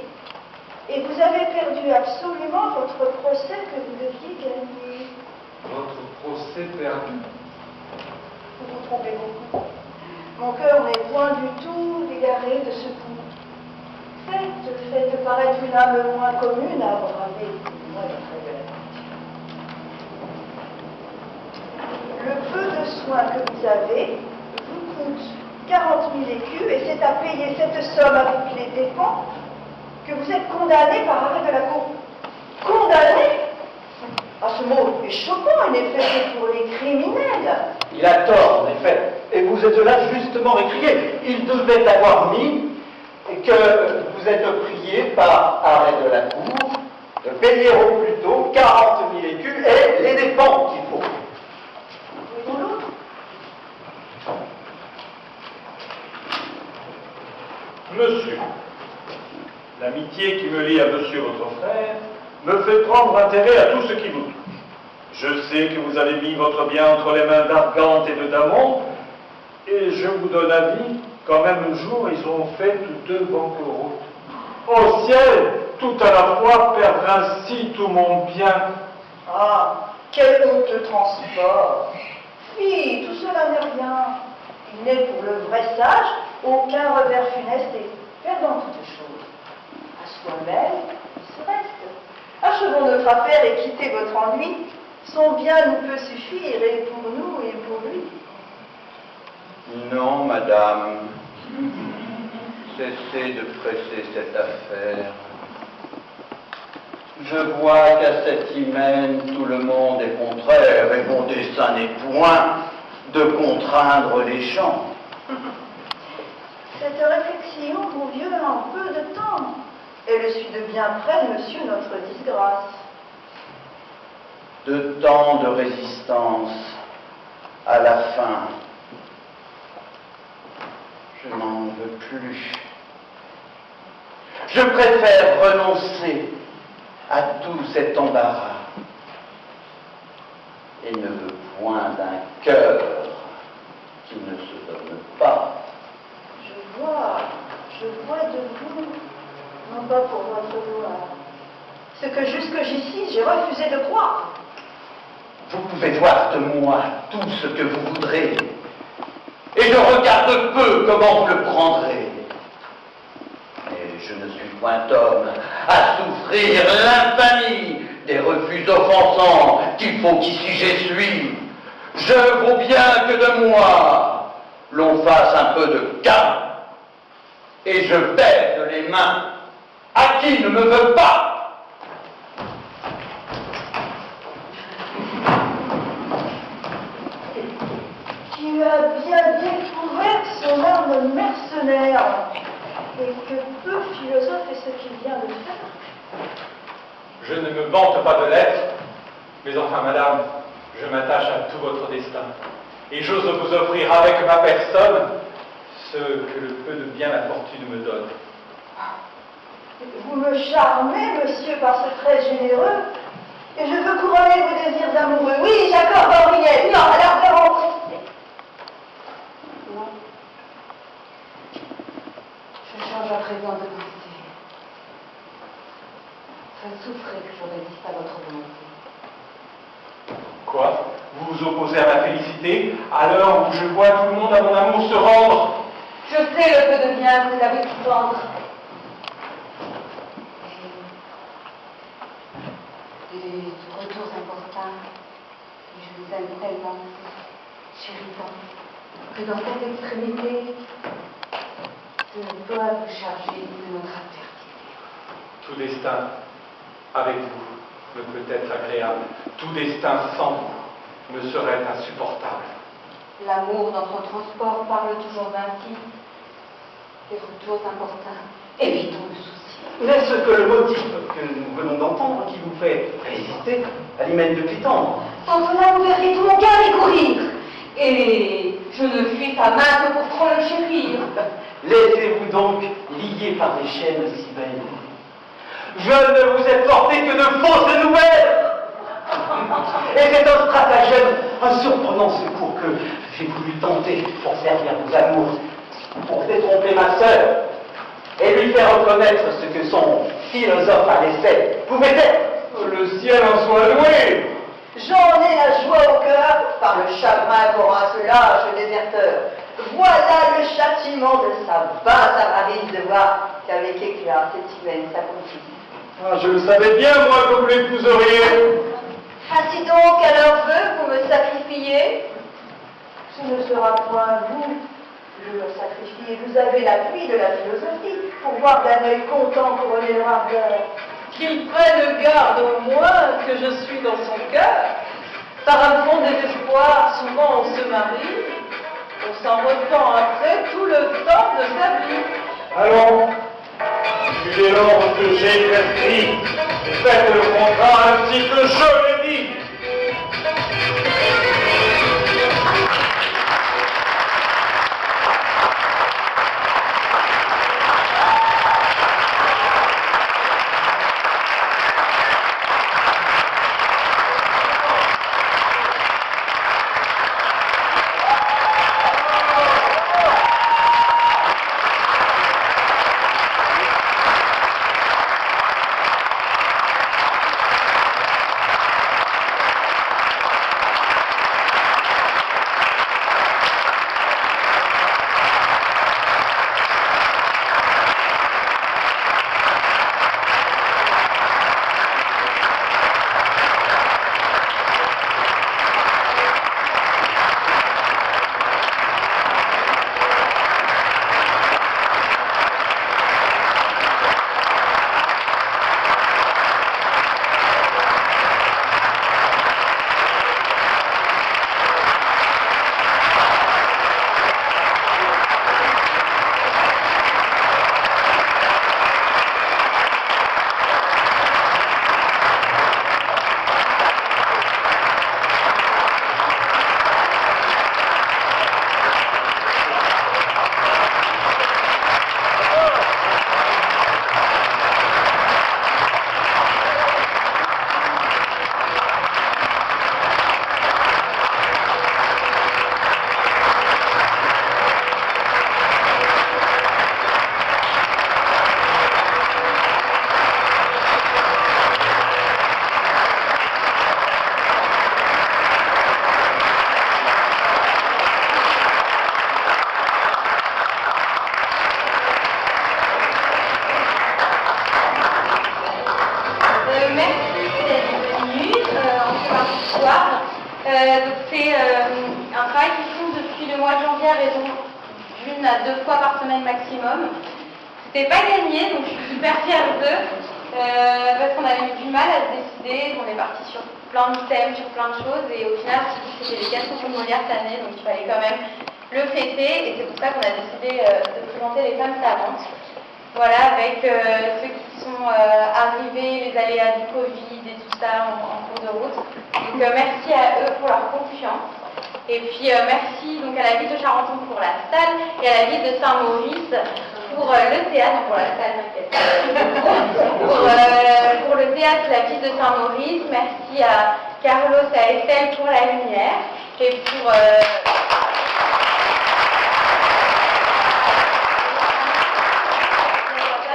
et vous avez perdu absolument votre procès que vous deviez gagner. votre procès perdu. Vous vous trompez beaucoup. Mon cœur n'est point du tout égaré de ce coup. Faites paraître une âme moins commune à braver moins le trait de la nature. Le peu de soins que vous avez vous coûte 40 000 écus, et c'est à payer cette somme avec les dépens que vous êtes condamné par arrêt de la cour. Condamné? Ah, ce mot est choquant, il est fait pour les criminels. Il a tort, en effet, et vous êtes là justement récrié. Il devait avoir mis que vous êtes prié par arrêt de la cour de payer au plus tôt 40 000 écus et les dépenses qu'il faut. Pour l'autre, Monsieur, l'amitié qui me lie à monsieur votre frère me fait prendre intérêt à tout ce qui vous touche. Je sais que vous avez mis votre bien entre les mains d'Argante et de Damon, et je vous donne avis, quand même un jour ils ont fait tous deux banqueroute. Au ciel, tout à la fois perdre ainsi tout mon bien. ah, quel honteux transport. Oui, tout cela n'est rien. Il n'est pour le vrai sage aucun revers funeste et perdant toute chose. À soi-même, il se reste. Achevons notre affaire et quittez votre ennui. Son bien nous peut suffire, et pour nous et pour lui. Non, madame. Cessez de presser cette affaire. Je vois qu'à cet hymen, tout le monde est contraire, et mon dessein n'est point de contraindre les gens. Cette réflexion vous viole en peu de temps. Elle suit de bien près, monsieur, notre disgrâce. De temps de résistance, à la fin, je n'en veux plus. Je préfère renoncer à tout cet embarras et ne veux point d'un cœur qui ne se donne pas. Je vois de vous, non pas pour votre gloire, ce que jusqu'ici j'ai refusé de croire. Vous pouvez voir de moi tout ce que vous voudrez, et je regarde peu comment vous le prendrez. Mais je ne suis point homme à souffrir l'infamie des refus offensants qu'il faut qu'ici j'essuie. Je vaux bien que de moi l'on fasse un peu de calme, et je baise les mains à qui ne me veut pas. Tu as bien découvert son arme mercenaire, et que peu philosophe est ce qu'il vient de faire. Je ne me vante pas de l'être, mais enfin, madame, je m'attache à tout votre destin. Et j'ose vous offrir avec ma personne ce que le peu de bien la fortune me donne. Vous me charmez, monsieur, par ce trait généreux, et je veux couronner vos désirs amoureux. Oui, j'accorde Henriette. Non, alors de rencontrer. Non. Je change à présent de pensée. Ça souffrait que je résiste à votre volonté. Quoi? Vous vous opposez à ma félicité, à l'heure où je vois tout le monde à mon amour se rendre? Je sais le peu de bien que vous avez pu vendre. Des retours importants. Et je vous aime tellement, chérie, que dans cette extrémité, je ne dois vous charger de notre adversité. Tout destin avec vous ne peut être agréable. Tout destin sans vous me serait insupportable. L'amour dans son transport parle toujours ainsi. Des retours importants. Évitons le souci. N'est-ce que le motif que nous venons d'entendre qui vous fait résister à l'hymen de Clitandre? Sans cela, vous verrez tout mon cœur y courir. Et je ne fuis sa main que pour trop le chérir. Laissez-vous donc lier par des chaînes si belles. Je ne vous ai porté que de fausses nouvelles. Et c'est un stratagème, un surprenant secours que j'ai voulu tenter pour servir vos amours, pour détromper ma sœur et lui faire reconnaître ce que son philosophe à l'essai pouvait être. Le ciel en soit loué. J'en ai la joie au cœur par le chagrin qu'aura ce lâche déserteur. Voilà le châtiment de sa basse avarice de voir qu'avec éclat cette hymen s'accomplit. Ah, je le savais bien, moi, que vous l'épouseriez. Ainsi donc, à leur vœu, vous me sacrifiez. Ce ne sera point vous, je me sacrifie. Vous avez l'appui de la philosophie pour voir d'un œil content couronner leur ardeur. Qu'il prenne garde au moins que je suis dans son cœur. Par un fond désespoir, souvent on se marie, on s'en repent après tout le temps de sa vie. Allons, suivez l'ordre que j'ai prescrit, et faites le contrat ainsi que je l'ai dit. Maximum. C'était pas gagné, donc je suis super fière d'eux, parce qu'on avait eu du mal à se décider, on est parti sur plein de thèmes, sur plein de choses, et au final, c'était les 4 concours Molière cette année, donc il fallait quand même le fêter, et c'est pour ça qu'on a décidé de présenter les femmes savantes. Voilà, avec ceux qui sont arrivés, les aléas du Covid et tout ça en cours de route. Donc merci à eux pour leur confiance. Et puis merci donc à la ville de Charenton pour la salle et à la ville de Saint-Maurice pour le théâtre, pour la salle, t'inquiète. Pour le théâtre, la ville de Saint-Maurice. Merci à Carlos et à Estelle pour la lumière et pour et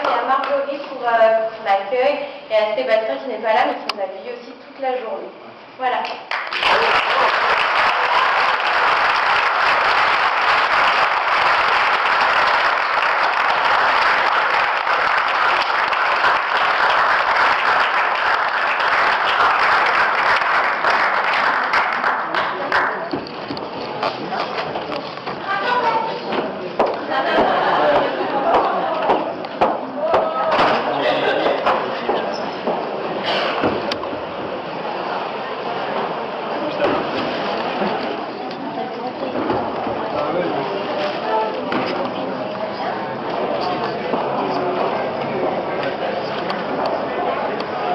à Marguerite pour l'accueil et à Sébastien qui n'est pas là mais qui nous a accueillis aussi toute la journée. Voilà.